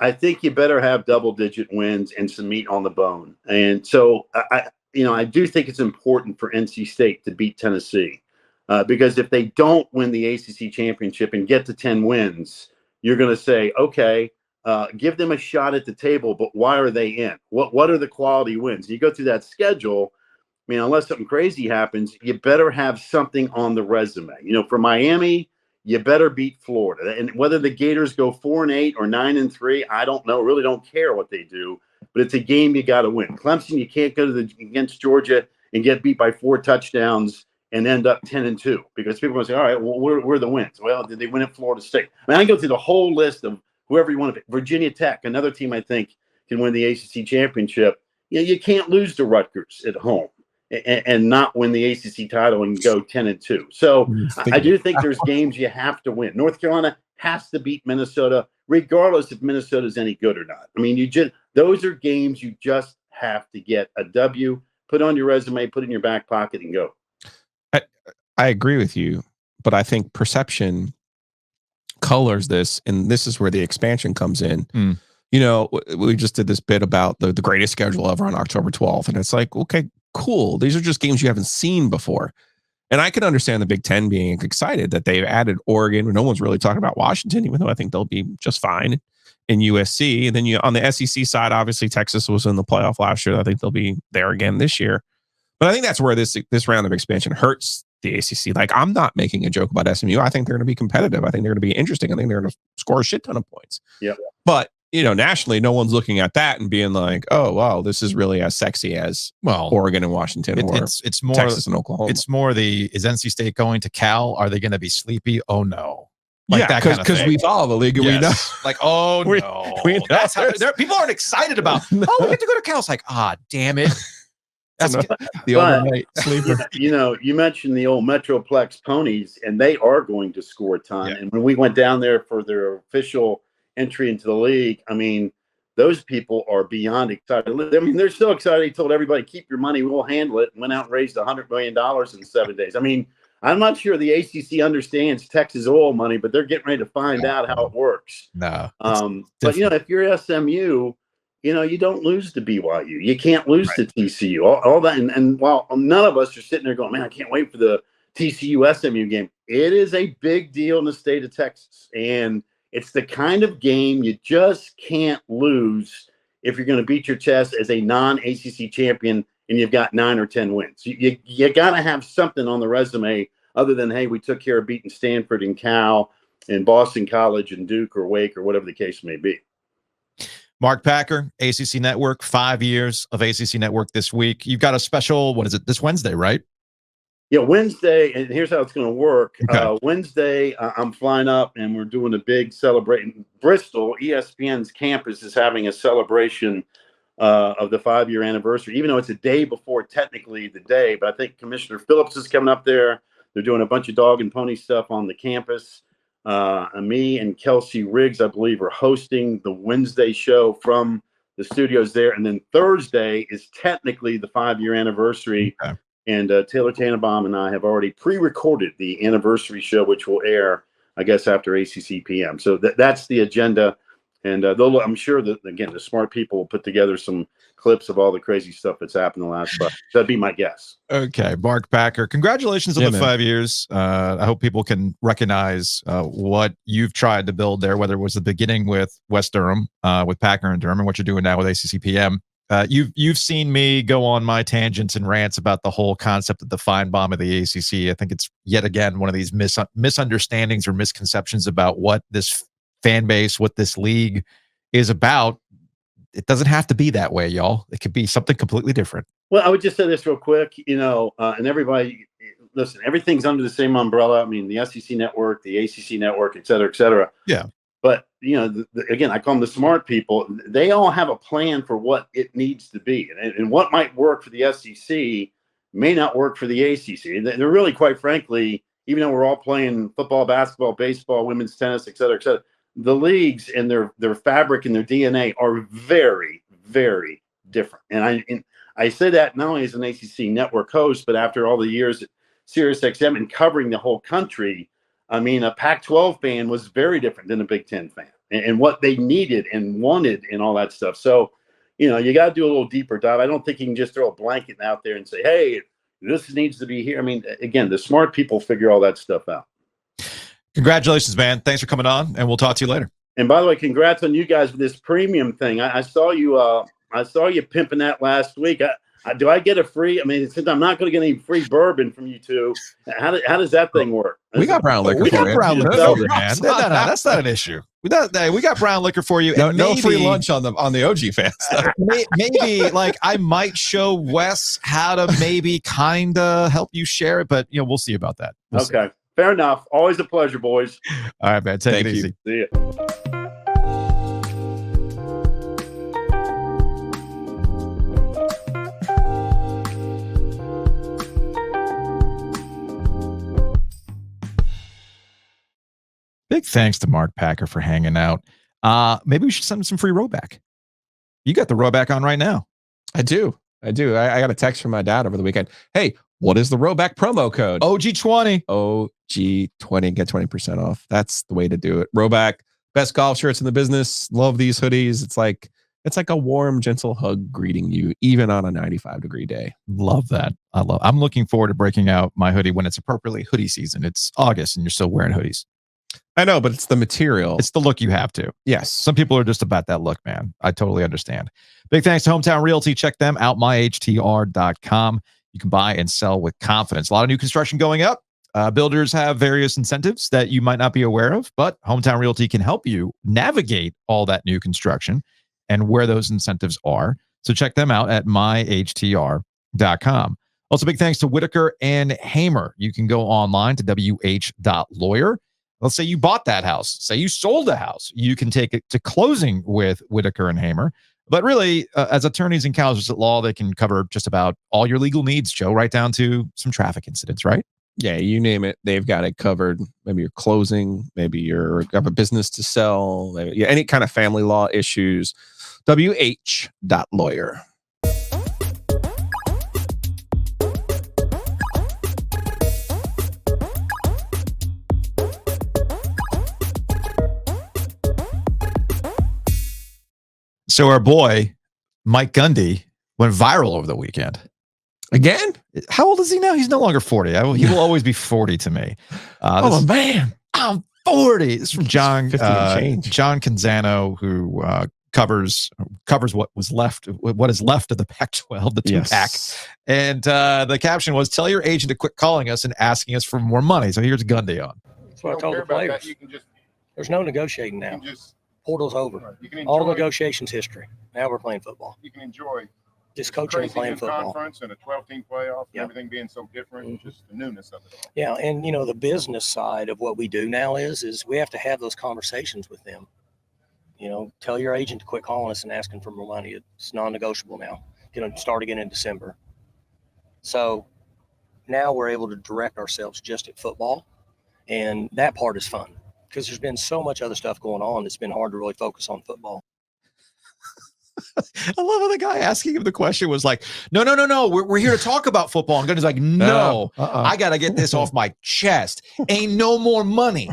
I think you better have double-digit wins and some meat on the bone. And so I do think it's important for NC State to beat Tennessee. Because if they don't win the ACC championship and get to 10 wins, you're going to say, okay, give them a shot at the table, but why are they in? What are the quality wins? You go through that schedule, I mean, unless something crazy happens, you better have something on the resume. For Miami, you better beat Florida. And whether the Gators go 4-8 or 9-3, I don't know. Really don't care what they do. but it's a game you got to win. Clemson, you can't go against Georgia and get beat by 4 touchdowns and end up 10-2 because people are going to say, all right, well, where are the wins? Well, did they win at Florida State? I mean, I go through the whole list of whoever you want to pick. Virginia Tech, another team I think can win the ACC championship. You can't lose to Rutgers at home and not win the ACC title and go 10-2. So I do think there's games you have to win. North Carolina has to beat Minnesota, regardless if Minnesota's any good or not. I mean, those are games you just have to get a W, put on your resume, put in your back pocket, and go. I agree with you, but I think perception colors this, and this is where the expansion comes in. You know, we just did this bit about the greatest schedule ever on October 12th, and it's like, okay, cool. These are just games you haven't seen before. And I can understand the Big Ten being excited that they've added Oregon. No one's really talking about Washington, even though I think they'll be just fine, in USC. And then on the SEC side, obviously Texas was in the playoff last year. I think they'll be there again this year. But I think that's where this round of expansion hurts the ACC. Like, I'm not making a joke about SMU. I think they're going to be competitive. I think they're going to be interesting. I think they're going to score a shit ton of points. Yeah. But, you know, nationally, no one's looking at that and being like, oh, wow, this is really as sexy as Oregon and Washington or it's more Texas and Oklahoma. It's more is NC State going to Cal? Are they going to be sleepy? Oh, no. Like yeah, because we follow the league and we know. Like, oh, we no. That's how people aren't excited about, we get to go to Cal. It's like, damn it. That's the overnight sleeper. You know, you mentioned the old Metroplex ponies, and they are going to score a ton. Yeah. And when we went down there for their official entry into the league, I mean, those people are beyond excited. I mean, they're so excited. They told everybody, keep your money, we'll handle it, and went out and raised $100 million in 7 days. I mean, I'm not sure the ACC understands Texas oil money, but they're getting ready to find out how it works. No. But, you know, if you're SMU, you know, you don't lose to BYU. You can't lose to TCU. All that. And while none of us are sitting there going, man, I can't wait for the TCU SMU game. It is a big deal in the state of Texas. And it's the kind of game you just can't lose if you're going to beat your chest as a non-ACC champion and you've got 9 or 10 wins. You got to have something on the resume other than, hey, we took care of beating Stanford and Cal and Boston College and Duke or Wake or whatever the case may be. Mark Packer, ACC Network, 5 years of ACC Network this week. You've got a special, what is it, this Wednesday, right? Yeah, Wednesday, and here's how it's going to work. Okay. Wednesday, I'm flying up, and we're doing a big celebration. Bristol, ESPN's campus, is having a celebration of the 5-year anniversary, even though it's a day before technically the day. But I think Commissioner Phillips is coming up there. They're doing a bunch of dog and pony stuff on the campus. Me and Kelsey Riggs, I believe, are hosting the Wednesday show from the studios there. And then Thursday is technically the 5-year anniversary. Okay. And Taylor Tannenbaum and I have already pre-recorded the anniversary show, which will air, I guess, after ACC PM. So that's the agenda. And I'm sure that, again, the smart people will put together some clips of all the crazy stuff that's happened in the last 5. That'd be my guess. Okay, Mark Packer, congratulations on the 5 years. I hope people can recognize what you've tried to build there, whether it was the beginning with West Durham, with Packer and Durham, and what you're doing now with ACC PM. You've seen me go on my tangents and rants about the whole concept of the Feinbaum of the ACC. I think it's yet again one of these misunderstandings or misconceptions about what this fan base, what this league is about. It doesn't have to be that way, y'all. It could be something completely different. Well, I would just say this real quick, and everybody, listen, everything's under the same umbrella. I mean, the SEC Network, the ACC Network, et cetera, et cetera. Yeah. But, again, I call them the smart people. They all have a plan for what it needs to be. And what might work for the SEC may not work for the ACC. They're really, quite frankly, even though we're all playing football, basketball, baseball, women's tennis, et cetera, the leagues and their fabric and their DNA are very, very different. And I say that not only as an ACC Network host, but after all the years at SiriusXM and covering the whole country, I mean, a Pac-12 fan was very different than a Big Ten fan and what they needed and wanted and all that stuff. So, you got to do a little deeper dive. I don't think you can just throw a blanket out there and say, hey, this needs to be here. I mean, again, the smart people figure all that stuff out. Congratulations, man. Thanks for coming on, and we'll talk to you later. And by the way, congrats on you guys with this premium thing. I saw you pimping that last week. Do I get a free? I mean, since I'm not going to get any free bourbon from you two, how does that thing work? We got brown liquor. We for got you. brown liquor No, for you, man. No, that's not an issue. We got brown liquor for you. No, And no free lunch on the OG fans. maybe like I might show Wes how to maybe kind of help you share it, but we'll see about that. We'll see. Okay, fair enough. Always a pleasure, boys. All right, man. Take Thank it you. easy. See ya. Big thanks to Mark Packer for hanging out. Maybe we should send him some free rowback. You got the rowback on right now. I do. I got a text from my dad over the weekend. Hey, what is the rowback promo code? OG20. OG20. Get 20% off. That's the way to do it. Rowback, best golf shirts in the business. Love these hoodies. It's like a warm, gentle hug greeting you, even on a 95-degree day. Love that. I'm looking forward to breaking out my hoodie when it's appropriately hoodie season. It's August and you're still wearing hoodies. I know, but it's the material. It's the look you have to. Yes. Some people are just about that look, man. I totally understand. Big thanks to Hometown Realty. Check them out, myhtr.com. You can buy and sell with confidence. A lot of new construction going up. Builders have various incentives that you might not be aware of, but Hometown Realty can help you navigate all that new construction and where those incentives are. So check them out at myhtr.com. Also, big thanks to Whitaker and Hamer. You can go online to wh.lawyer. Let's say you bought that house. Say you sold a house. You can take it to closing with Whitaker and Hamer. But really, as attorneys and counselors at law, they can cover just about all your legal needs, Joe, right down to some traffic incidents, right? Yeah, you name it. They've got it covered. Maybe you're closing. Maybe you have a business to sell. Maybe, any kind of family law issues. wh.lawyer. So our boy, Mike Gundy, went viral over the weekend. Again? How old is he now? He's no longer 40. He will always be 40 to me. Man. I'm 40. This is from John 50 and change. John Canzano, who covers what is left of the Pac-12, the two-pack. And the caption was, "Tell your agent to quit calling us and asking us for more money." So here's Gundy on. That's what I told the players. There's no negotiating now. Portal's over. All negotiations history. Now we're playing football. You can enjoy just coaching and playing football. Conference and a 12-team playoff, and everything being so different, just the newness of it all. Yeah, and the business side of what we do now is we have to have those conversations with them. Tell your agent to quit calling us and asking for more money. It's non-negotiable now. Going to start again in December. So now we're able to direct ourselves just at football, and that part is fun. Because there's been so much other stuff going on, it's been hard to really focus on football. I love how the guy asking him the question was like, no. We're here to talk about football. And Gundy's like, no, I got to get this off my chest. Ain't no more money.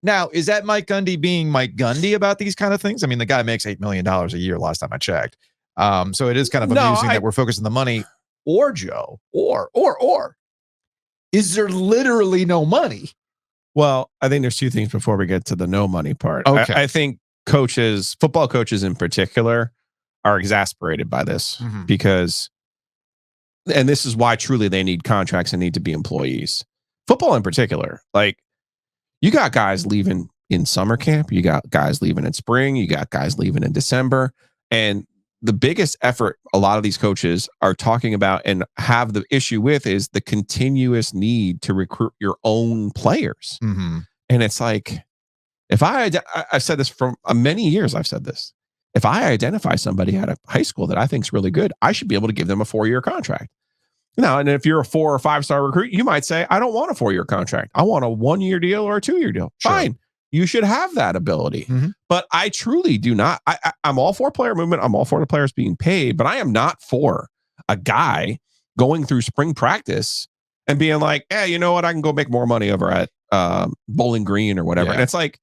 Now, is that Mike Gundy being Mike Gundy about these kind of things? I mean, the guy makes $8 million a year last time I checked. So it is kind of amusing that we're focused on the money. Or, Joe, or, is there literally no money? Well, I think there's two things before we get to the no money part. Okay. I think football coaches in particular, are exasperated by this because, and this is why truly they need contracts and need to be employees. Football in particular, like you got guys leaving in summer camp, you got guys leaving in spring, you got guys leaving in December, and the biggest effort a lot of these coaches are talking about and have the issue with is the continuous need to recruit your own players. And it's like, if I've said this for many years, I've said this. If I identify somebody at a high school that I think is really good, I should be able to give them a 4-year contract. Now, and if you're a 4 or 5-star recruit, you might say, I don't want a 4-year contract. I want a 1-year deal or a 2-year deal. Sure. Fine. You should have that ability. But I truly do not. I'm all for player movement. I'm all for the players being paid, but I am not for a guy going through spring practice and being like, hey, you know what? I can go make more money over at Bowling Green or whatever. Yeah. And it's like,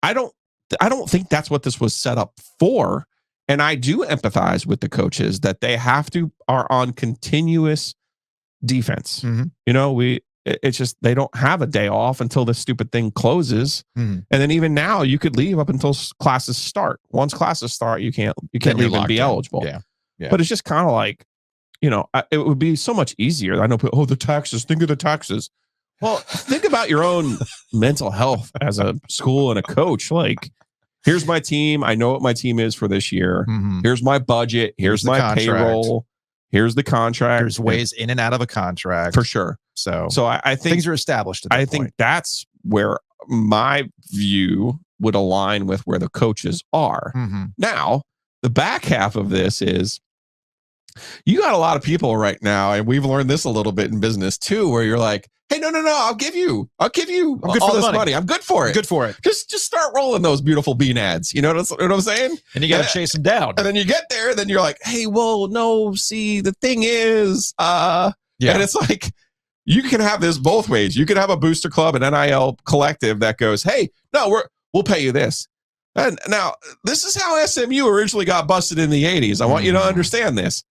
I don't think that's what this was set up for. And I do empathize with the coaches that they are on continuous defense. You know, it's just, they don't have a day off until this stupid thing closes. And then even now you could leave up until classes start. Once classes start, you can't leave and be eligible. Yeah. But it's just kind of like, it would be so much easier. I know people, the taxes, think of the taxes. Well, think about your own mental health as a school and a coach. Like, here's my team. I know what my team is for this year. Mhm. Here's my budget. Here's my contract. payroll. Here's the contract. There's ways in and out of a contract. For sure. So I think things are established at that I point. think that's where my view would align with where the coaches are. Mhm. Now, the back half of this is you got a lot of people right now, and we've learned this a little bit in business too, where you're like, hey, no, I'll give you I'm good all for the this money. I'm good for it. Good for it. Just start rolling those beautiful bean ads. You know what I'm saying? And you got to chase them down. And then you get there, then you're like, hey, well, no, see, the thing is, and it's like, you can have this both ways. You can have a booster club, an NIL collective that goes, hey, no, we'll pay you this. And now, this is how SMU originally got busted in the 80s. I want you to understand this.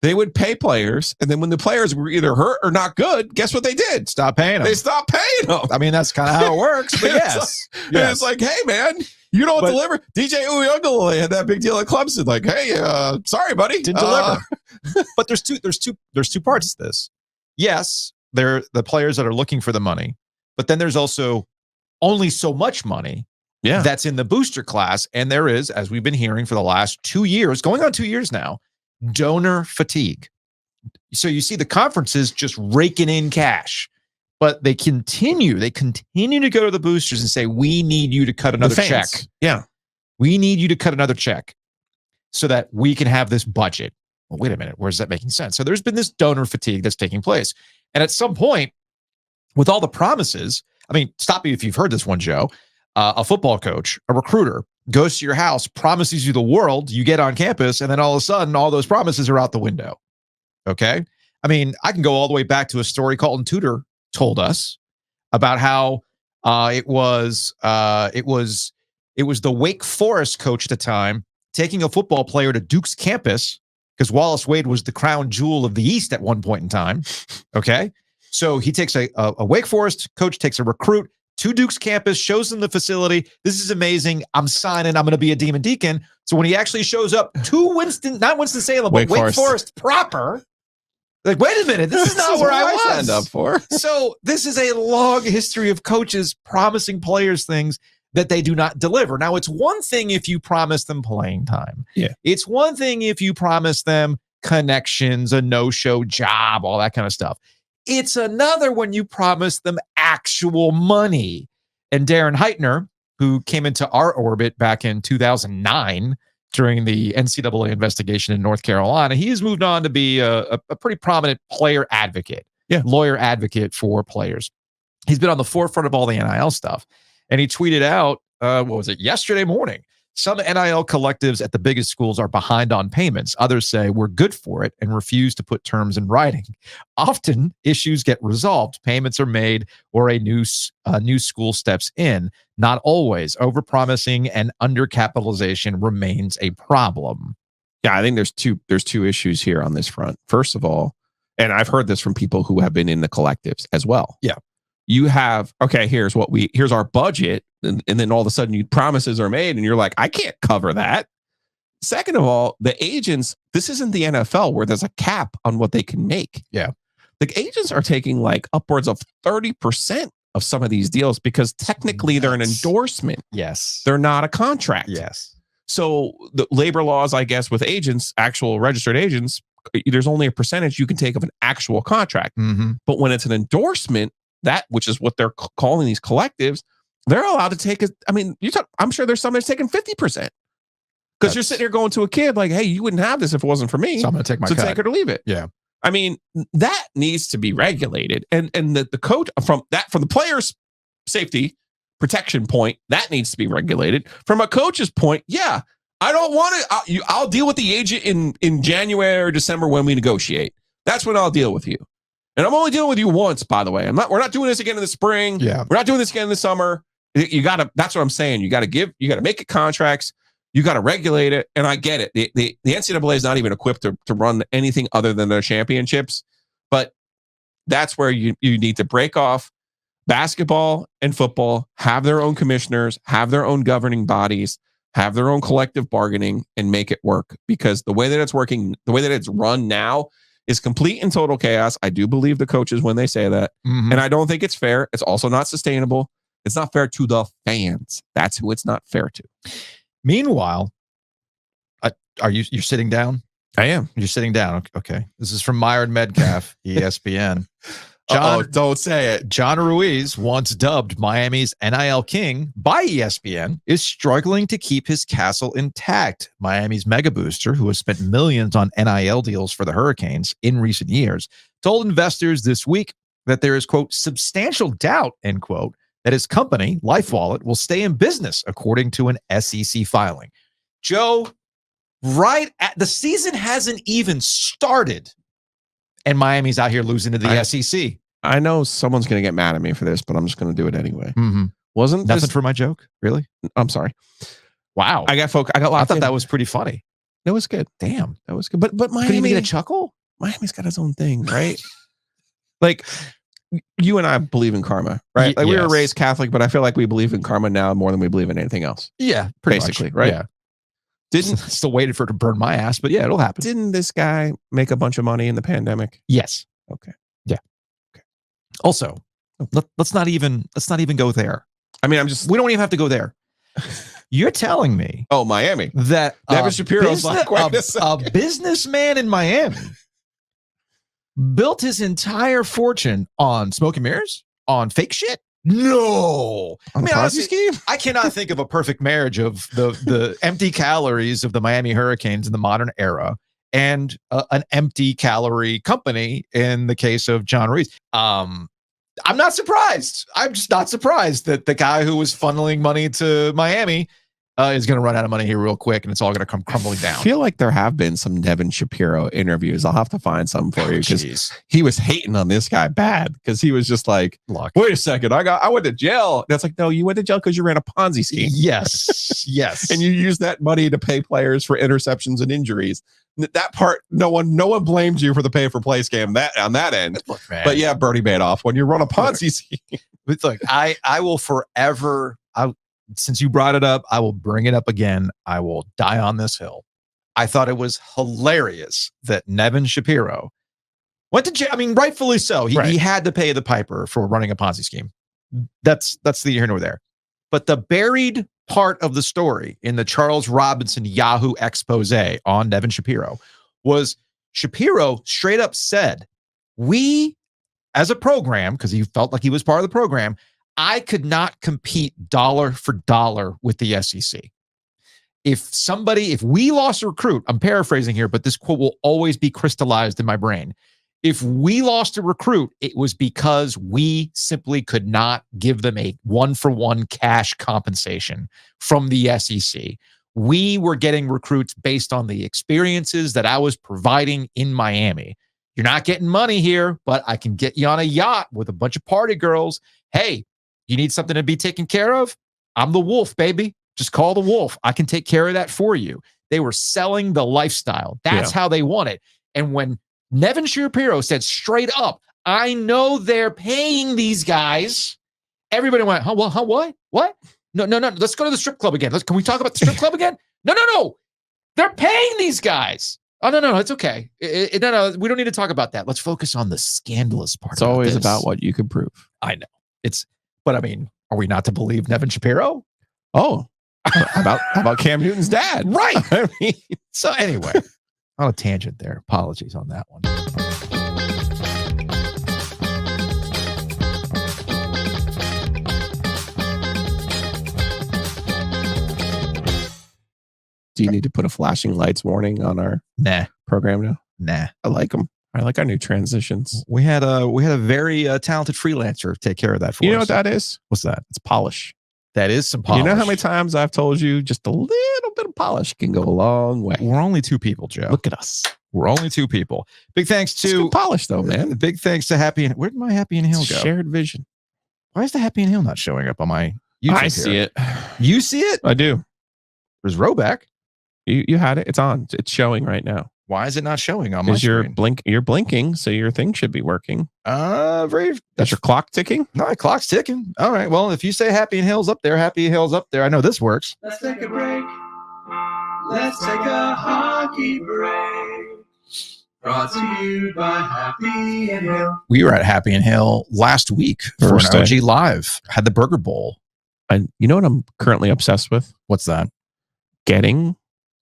They would pay players, and then when the players were either hurt or not good, guess what they did? Stop paying them. They stopped paying them. I mean, that's kind of how it works, but yes. It's like, hey, man, you don't deliver. DJ Uyunglele had that big deal at Clemson. Like, hey, sorry, buddy. Didn't deliver. But there's two parts to this. Yes, they're the players that are looking for the money, but then there's also only so much money that's in the booster class. And there is, as we've been hearing for the last 2 years, going on 2 years now, donor fatigue. So you see the conferences just raking in cash, but they continue to go to the boosters and say, we need you to cut another check. Yeah. We need you to cut another check so that we can have this budget. Well, wait a minute. Where's that making sense? So there's been this donor fatigue that's taking place. And at some point, with all the promises, I mean, stop me if you've heard this one, Joe, a football coach, a recruiter, goes to your house, promises you the world, you get on campus, and then all of a sudden, all those promises are out the window. Okay? I mean, I can go all the way back to a story Colton Tudor told us about how it was the Wake Forest coach at the time taking a football player to Duke's campus because Wallace Wade was the crown jewel of the East at one point in time. Okay? So he takes a Wake Forest coach, takes a recruit to Duke's campus, shows them the facility. This is amazing. I'm signing. I'm going to be a Demon Deacon. So when he actually shows up to not Winston-Salem, but Wake Forest proper, like, wait a minute, this is not where I was. Signed up for. So this is a long history of coaches promising players things that they do not deliver. Now, it's one thing if you promise them playing time. Yeah. It's one thing if you promise them connections, a no-show job, all that kind of stuff. It's another when you promise them actual money. And Darren Heitner, who came into our orbit back in 2009 during the NCAA investigation in North Carolina, he has moved on to be a pretty prominent player advocate, lawyer advocate for players. He's been on the forefront of all the NIL stuff. And he tweeted out, yesterday morning? Some NIL collectives at the biggest schools are behind on payments. Others say we're good for it and refuse to put terms in writing. Often, issues get resolved. Payments are made or a new school steps in. Not always. Overpromising and undercapitalization remains a problem. Yeah, I think there's two issues here on this front. First of all, and I've heard this from people who have been in the collectives as well. Yeah. You have, okay, here's our budget. And then all of a sudden promises are made and you're like, I can't cover that. Second of all, the agents, this isn't the NFL where there's a cap on what they can make. Yeah. The agents are taking like upwards of 30% of some of these deals because technically they're an endorsement. Yes. They're not a contract. Yes. So the labor laws, I guess, with agents, actual registered agents, there's only a percentage you can take of an actual contract. Mm-hmm. But when it's an endorsement, that, which is what they're calling these collectives, they're allowed to take I'm sure there's some that's taking 50%. Because you're sitting here going to a kid like, hey, you wouldn't have this if it wasn't for me. So I'm going to take my cut. Take it or leave it. Yeah. I mean, that needs to be regulated. And the coach from the player's safety protection point, that needs to be regulated. From a coach's point, yeah, I don't want it. I'll deal with the agent in January or December when we negotiate. That's when I'll deal with you. And I'm only dealing with you once, by the way. We're not doing this again in the spring. Yeah. We're not doing this again in the summer. That's what I'm saying. You got to make it contracts. You got to regulate it. And I get it. The NCAA is not even equipped to run anything other than their championships. But that's where you need to break off basketball and football, have their own commissioners, have their own governing bodies, have their own collective bargaining and make it work. Because the way that it's working, the way that it's run now is complete and total chaos. I do believe the coaches when they say that. Mhm. And I don't think it's fair. It's also not sustainable. It's not fair to the fans. That's who it's not fair to. Meanwhile, you're sitting down? I am. You're sitting down. Okay. This is from Myron Medcalf, ESPN. Don't say it. John Ruiz, once dubbed Miami's NIL king by ESPN, is struggling to keep his castle intact. Miami's mega booster, who has spent millions on NIL deals for the Hurricanes in recent years, told investors this week that there is, quote, substantial doubt, end quote, that his company, LifeWallet, will stay in business, according to an SEC filing. Joe, right at the season hasn't even started, and Miami's out here losing to the SEC. I know someone's going to get mad at me for this, but I'm just going to do it anyway. Mm-hmm. Wasn't nothing this, for my joke? Really? I'm sorry. Wow. I got locked I thought in. that was pretty funny. That was good. Damn. That was good. But Miami, couldn't even get a chuckle? Miami's got its own thing, right? Like, you and I believe in karma, right? Like, we were yes. raised Catholic, but I feel like we believe in karma now more than we believe in anything else. Yeah, pretty basically, much. right? Yeah. Still waited for it to burn my ass, but yeah, it'll happen. Didn't this guy make a bunch of money in the pandemic? Yes. Okay. Yeah. Okay. Also, let's not even go there. I mean, we don't even have to go there. You're telling me, Miami, that Devin Shapiro's like, wait a businessman in Miami built his entire fortune on smoke and mirrors, on fake shit? No. I mean, honestly, I cannot think of a perfect marriage of the empty calories of the Miami Hurricanes in the modern era and an empty calorie company in the case of John Ruiz. I'm not surprised. I'm just not surprised that the guy who was funneling money to Miami is going to run out of money here real quick, and it's all going to come crumbling down. I feel like there have been some Devin Shapiro interviews. I'll have to find some for you because he was hating on this guy bad because he was just like, wait a second, I went to jail. And it's like, no, you went to jail because you ran a Ponzi scheme. Yes, yes. And you used that money to pay players for interceptions and injuries. That part, no one blames you for the pay for play scam on that end. Look, man. But yeah, Bernie Madoff, when you run a Ponzi scheme. Look, I will forever. Since you brought it up, I will bring it up again. I will die on this hill. I thought it was hilarious that Devin Shapiro went to jail. I mean, rightfully so. He had to pay the piper for running a Ponzi scheme. That's the here nor there. But the buried part of the story in the Charles Robinson Yahoo expose on Devin Shapiro was Shapiro straight up said, we as a program, because he felt like he was part of the program, I could not compete dollar for dollar with the SEC. If we lost a recruit, I'm paraphrasing here, but this quote will always be crystallized in my brain. If we lost a recruit, it was because we simply could not give them a one-for-one cash compensation from the SEC. We were getting recruits based on the experiences that I was providing in Miami. You're not getting money here, but I can get you on a yacht with a bunch of party girls. Hey, you need something to be taken care of? I'm the wolf, baby. Just call the wolf. I can take care of that for you. They were selling the lifestyle. That's how they want it. And when Devin Shapiro said straight up, I know they're paying these guys, everybody went, what? What? No. Let's go to the strip club again. Can we talk about the strip club again? No. They're paying these guys. Oh, no. It's okay. No. We don't need to talk about that. Let's focus on the scandalous part. It's always about what you can prove. I know. But I mean, are we not to believe Devin Shapiro? Oh, how about Cam Newton's dad? Right. I mean, so anyway, on a tangent there. Apologies on that one. Do you need to put a flashing lights warning on our program now? Nah. I like them. I like our new transitions. We had a very talented freelancer take care of that for us. You know what that is? What's that? It's polish. That is some polish. You know how many times I've told you just a little bit of polish can go a long way. We're only two people, Joe. Look at us. We're only two people. Big thanks to polish though, man. Big thanks to Happy. Where did my Happy and Hill go? Shared vision. Why is the Happy and Hill not showing up on my YouTube? I see it. You see it? I do. There's Roback. You had it. It's on. It's showing right now. Why is it not showing on my screen? You're blinking, so your thing should be working. That's your clock ticking? No, my clock's ticking. All right. Well, if you say Happy and Hill's up there, Happy Hill's up there. I know this works. Let's take a break. Let's take a hockey break. Brought to you by Happy and Hill. We were at Happy and Hill last week for an OG Live. Had the Burger Bowl. And you know what I'm currently obsessed with? What's that? Getting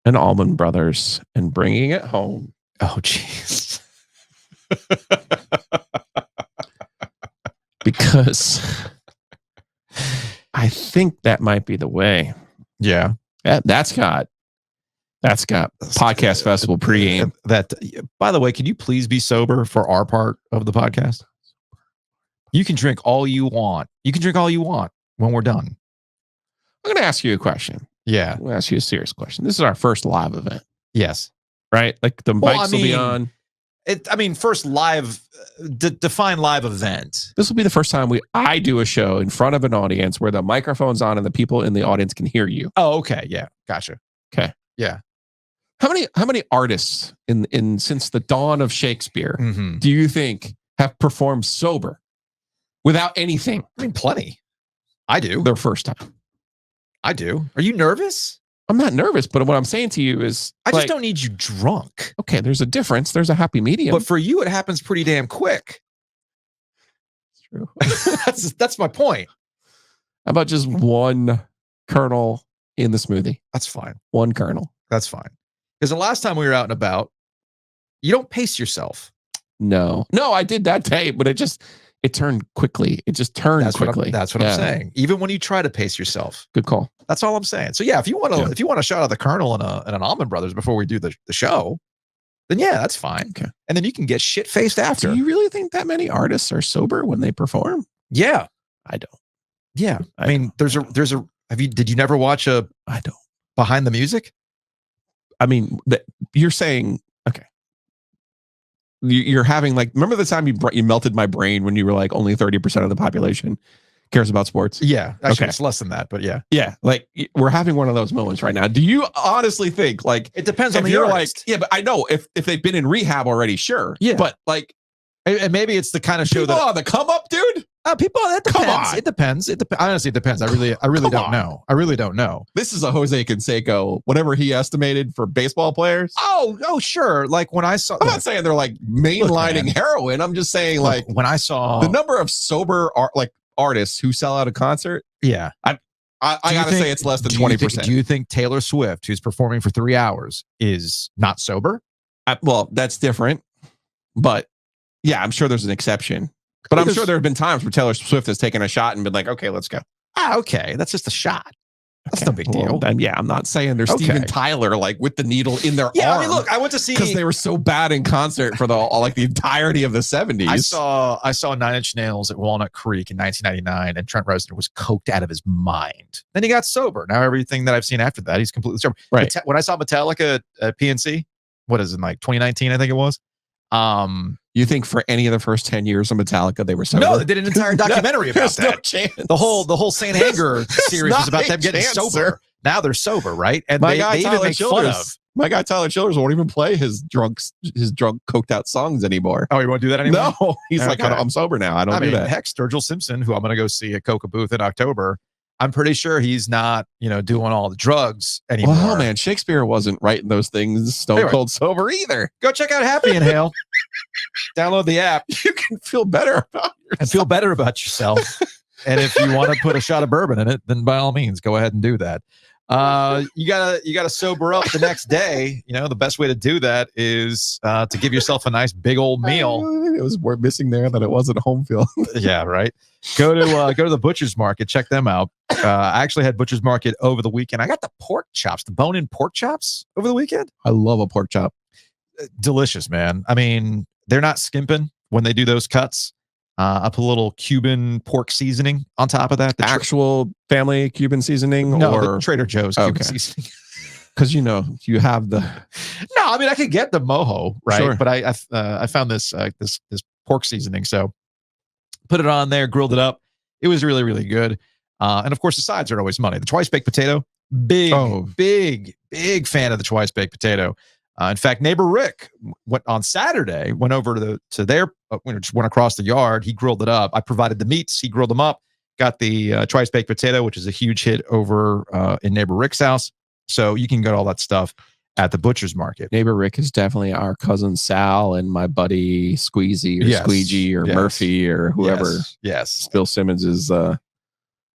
an Allman Brothers and bringing it home. Oh, jeez. Because I think that might be the way. Yeah. That's got podcast festival pregame. That, by the way, can you please be sober for our part of the podcast? You can drink all you want. You can drink all you want when we're done. I'm going to ask you a question. Yeah. I'm going to ask you a serious question. This is our first live event. Yes. Right? Like the mics will be on. First live, define live event. This will be the first time I do a show in front of an audience where the microphone's on and the people in the audience can hear you. Oh, okay. Yeah. Gotcha. Okay. Yeah. How many artists in since the dawn of Shakespeare do you think have performed sober without anything? I mean, plenty. I do. Their first time. I do. Are you nervous? I'm not nervous, but what I'm saying to you is I just don't need you drunk. Okay, there's a difference. There's a happy medium. But for you, it happens pretty damn quick. It's true. That's my point. How about just one kernel in the smoothie? That's fine. One kernel. That's fine. Because the last time we were out and about, you don't pace yourself. No, I did that day, but it turned quickly. It just turned quickly. That's what I'm saying. Even when you try to pace yourself. Good call. That's all I'm saying. So yeah, if you want a shot of the Colonel and an Allman Brothers before we do the show, then yeah, that's fine. Okay. And then you can get shit faced after. Do you really think that many artists are sober when they perform? Yeah. I don't. Yeah. I mean, did you never watch I don't. Behind the Music? I mean, you're saying, okay. You're having remember the time you melted my brain when you were like only 30% of the population cares about sports? Yeah. Actually, okay. It's less than that, but yeah. Yeah. We're having one of those moments right now. Do you honestly think it depends on the artist? Yeah, but I know if they've been in rehab already, sure. Yeah. But and maybe it's the kind of show that the come up, dude. People, it depends. It depends. Honestly, it depends. I really don't know. I really don't know. This is a Jose Canseco, whatever he estimated for baseball players. Oh, sure. Like when I saw, I'm not saying they're mainlining heroin. I'm just saying when I saw the number of sober artists who sell out a concert. Yeah, I gotta say it's less than 20%. Do you think Taylor Swift, who's performing for 3 hours, is not sober? Well, that's different, but yeah, I'm sure there's an exception. But I'm sure there have been times where Taylor Swift has taken a shot and been like, okay, let's go. Okay. That's just a shot. That's no big deal. Then, yeah, I'm not saying there's Steven Tyler with the needle in their arm. I mean, look, I went to see because they were so bad in concert for the entirety of the 70s. I saw 9 Inch Nails at Walnut Creek in 1999, and Trent Reznor was coked out of his mind. Then he got sober. Now everything that I've seen after that, he's completely sober. Right. When I saw Metallica at PNC, what is it, 2019? I think it was. You think for any of the first 10 years of Metallica they were sober? No, they did an entire documentary about that. No chance. The whole Saint Anger series was about them getting sober. Sir. Now they're sober, right? And my they guy even Tyler make fun of. My guy Tyler Childers won't even play his drunk coked out songs anymore. Oh, he won't do that anymore? No, he's okay. like, I'm sober now. I don't do that. Heck, Sturgill Simpson, who I'm going to go see at Coca Booth in October, I'm pretty sure he's not, doing all the drugs anymore. Well, man, Shakespeare wasn't writing those things stone cold sober either. Go check out Happy Inhale. Download the app. You can feel better about yourself. And feel better about yourself. And if you want to put a shot of bourbon in it, then by all means, go ahead and do that. You gotta sober up the next day. The best way to do that is to give yourself a nice big old meal. It was more missing there that it wasn't home field. Yeah, right. Go to the Butcher's Market. Check them out. I actually had Butcher's Market over the weekend. I got the pork chops, the bone-in pork chops over the weekend. I love a pork chop. Delicious, man. I mean, they're not skimping when they do those cuts. I put a little Cuban pork seasoning on top of that. The actual family Cuban seasoning, or the Trader Joe's Cuban seasoning. Because you have the. No, I mean I could get the mojo, right? Sure. But I found this pork seasoning, so put it on there, grilled it up. It was really, really good. And of course the sides are always money. The twice baked potato, big fan of the twice baked potato. In fact, neighbor Rick went on Saturday, went over to their, just went across the yard. He grilled it up. I provided the meats. He grilled them up. Got the twice baked potato, which is a huge hit over in neighbor Rick's house. So you can get all that stuff at the butcher's market. Neighbor Rick is definitely our cousin Sal and my buddy Squeezy or Squeegee or Murphy or whoever. Yes. Bill Simmons is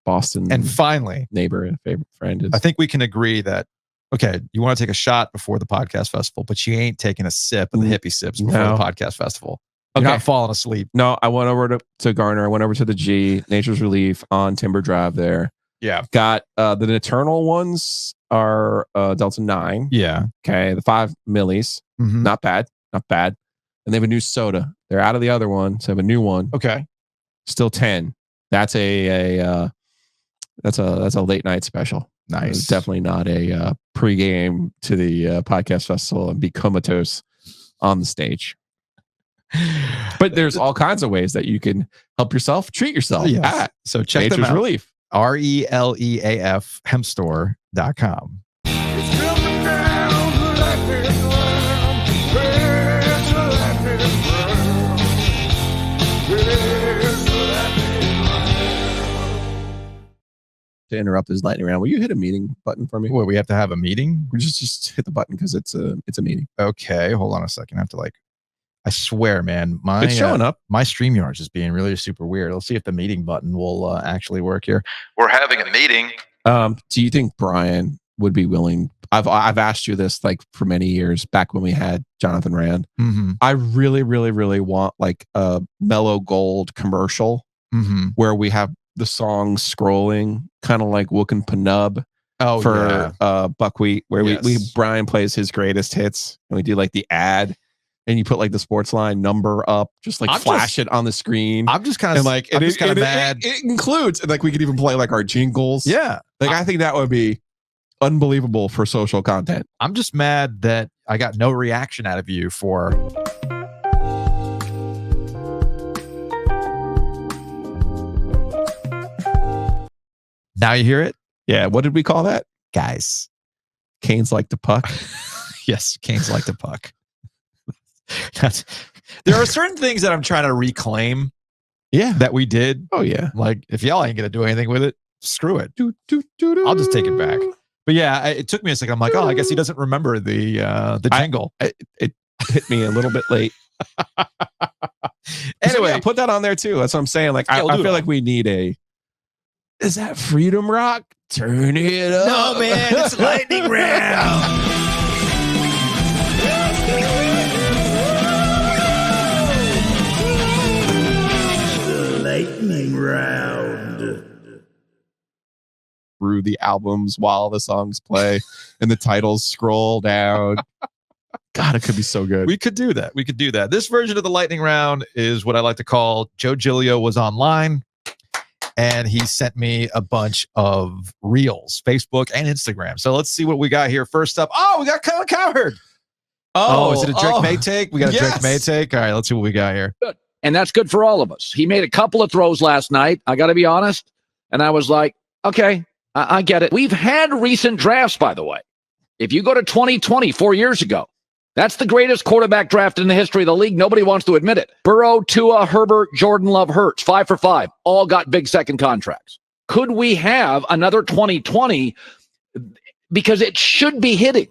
Boston. And finally, neighbor and favorite friend is. I think we can agree that, okay, you want to take a shot before the podcast festival, but you ain't taking a sip of the hippie sips before the podcast festival. You're not falling asleep. No, I went over to Garner. I went over to the G, Nature's Relief on Timber Drive there. Yeah. Got the Eternal ones are Delta 9. Yeah. Okay. The 5 millis. Mhm. Not bad. Not bad. And they have a new soda. They're out of the other one. So they have a new one. Okay. Still 10. That's a late night special. Nice. It's definitely not a pregame to the podcast festival and be comatose on the stage. But there's all kinds of ways that you can help yourself, treat yourself. Yes. So check Nature's them out. Relief. RELEAF hempstore.com. To interrupt this lightning round, will you hit a meeting button for me? What, we have to have a meeting? We just hit the button because it's a meeting. Okay, hold on a second. I have to I swear, man, It's showing up. My StreamYard is just being really super weird. Let's see if the meeting button will actually work here. We're having a meeting. Do you think Brian would be willing? I've asked you this for many years back when we had Jonathan Rand. Mm-hmm. I really, really, really want a Mellow Gold commercial where we have the song scrolling, kind of like Wook Panub for Buckwheat, where we Brian plays his greatest hits, and we do the ad, and you put the sports line number up, just flash it on the screen. I'm just kind of mad. It includes we could even play our jingles. Yeah, I think that would be unbelievable for social content. I'm just mad that I got no reaction out of you for. Now you hear it? Yeah. What did we call that? Guys. Canes like to puck. Yes, Canes like to puck. There are certain things that I'm trying to reclaim. Yeah. That we did. Oh, yeah. If y'all ain't going to do anything with it, screw it. I'll just take it back. But yeah, it took me a second. I'm like, I guess he doesn't remember the jingle. It hit me a little bit late. Anyway, put that on there too. That's what I'm saying. I feel like we need is that Freedom Rock? Turn it up. No, man, it's lightning round. Lightning round. Through the albums while the songs play and the titles scroll down. God, it could be so good. We could do that. This version of the lightning round is what I like to call Joe Giglio was online, and he sent me a bunch of reels, Facebook and Instagram. So let's see what we got here. First up, we got Colin Cowherd. Is it a Drake May take? We got a Drake May take. All right, let's see what we got here. Good. And that's good for all of us. He made a couple of throws last night. I got to be honest. And I was like, okay, I get it. We've had recent drafts, by the way. If you go to 2020, 4 years ago, that's the greatest quarterback draft in the history of the league. Nobody wants to admit it. Burrow, Tua, Herbert, Jordan Love, Hurts, 5 for 5, all got big second contracts. Could we have another 2020? Because it should be hitting.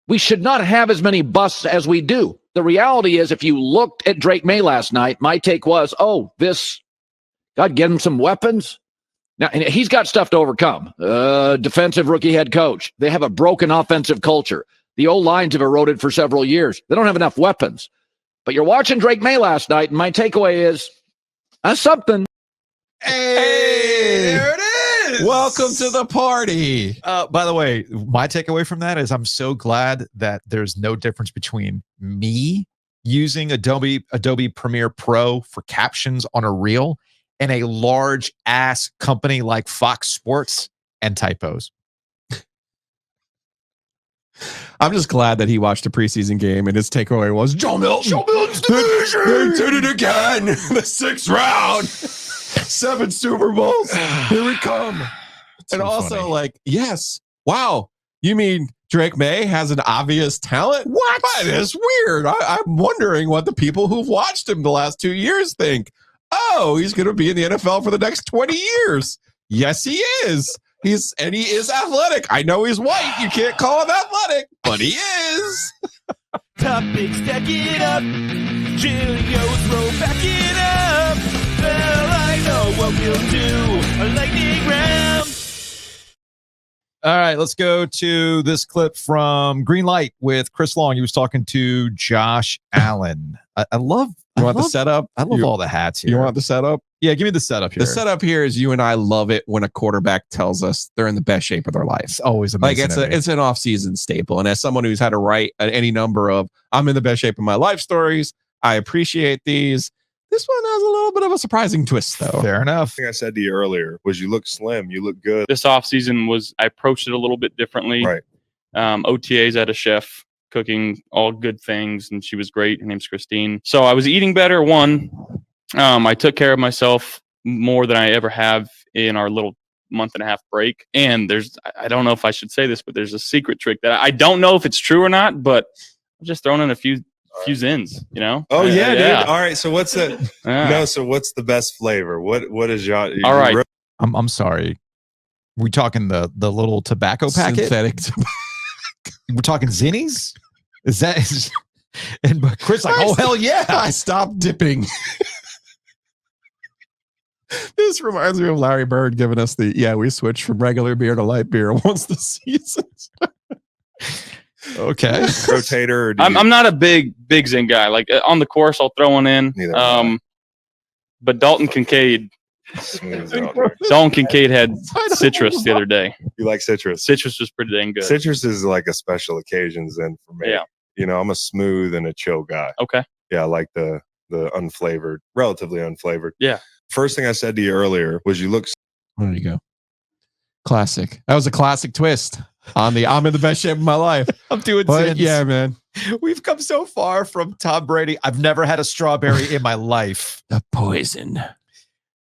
We should not have as many busts as we do. The reality is, if you looked at Drake May last night, my take was, God, get him some weapons. Now, and he's got stuff to overcome. Defensive rookie head coach. They have a broken offensive culture. The old lines have eroded for several years. They don't have enough weapons. But you're watching Drake May last night, and my takeaway is, that's something. Hey, there it is. Welcome to the party. By the way, my takeaway from that is I'm so glad that there's no difference between me using Adobe Premiere Pro for captions on a reel and a large ass company like Fox Sports and typos. I'm just glad that he watched a preseason game and his takeaway was Joe Milton's division. They did it again. The 6th round. 7 Super Bowls. Here we come. And also funny. Yes. Wow. You mean Drake May has an obvious talent? What? That is weird. I'm wondering what the people who've watched him the last 2 years think. Oh, he's going to be in the NFL for the next 20 years. Yes, he is. He is athletic. I know he's white. You can't call him athletic, but he is. Topic, stack it up. Giglio, throw back it up. Well, I know what we'll do. A lightning round. All right, let's go to this clip from Green Light with Chris Long. He was talking to Josh Allen. I love the setup? I love all the hats here. You want the setup? Yeah, give me the setup here. The setup here is you and I love it when a quarterback tells us they're in the best shape of their life. It's always amazing. Like it's an off-season staple. And as someone who's had to write any number of I'm in the best shape of my life stories, I appreciate these. This one has a little bit of a surprising twist, though. Fair enough. I think I said to you earlier was you look slim, you look good. This offseason I approached it a little bit differently. Right. OTAs had a chef cooking all good things, and she was great. Her name's Christine. So I was eating better. I took care of myself more than I ever have in our little month and a half break. And I don't know if I should say this, but there's a secret trick that I don't know if it's true or not, but I'm just throwing in a few zins, you know? Oh yeah, dude. All right. So what's so what's the best flavor? What is y'all? All right. I'm sorry. We talking the little tobacco packet? Synthetic We're talking Zinnies? And Chris like, oh hell yeah. I stopped dipping. This reminds me of Larry Bird giving us we switched from regular beer to light beer once the season started. Okay. Rotator. I'm not a big Zin guy. Like on the course, I'll throw one in. But Dalton Kincaid had citrus the other day. You like citrus? Citrus was pretty dang good. Citrus is like a special occasion Zin for me. Yeah. You know, I'm a smooth and a chill guy. Okay. Yeah, I like the unflavored, relatively unflavored. Yeah. First thing I said to you earlier was you look. There you go. Classic. That was a classic twist on the I'm in the best shape of my life. I'm doing But Zins. yeah, man. We've come so far from Tom Brady. I've never had a strawberry in my life. The poison.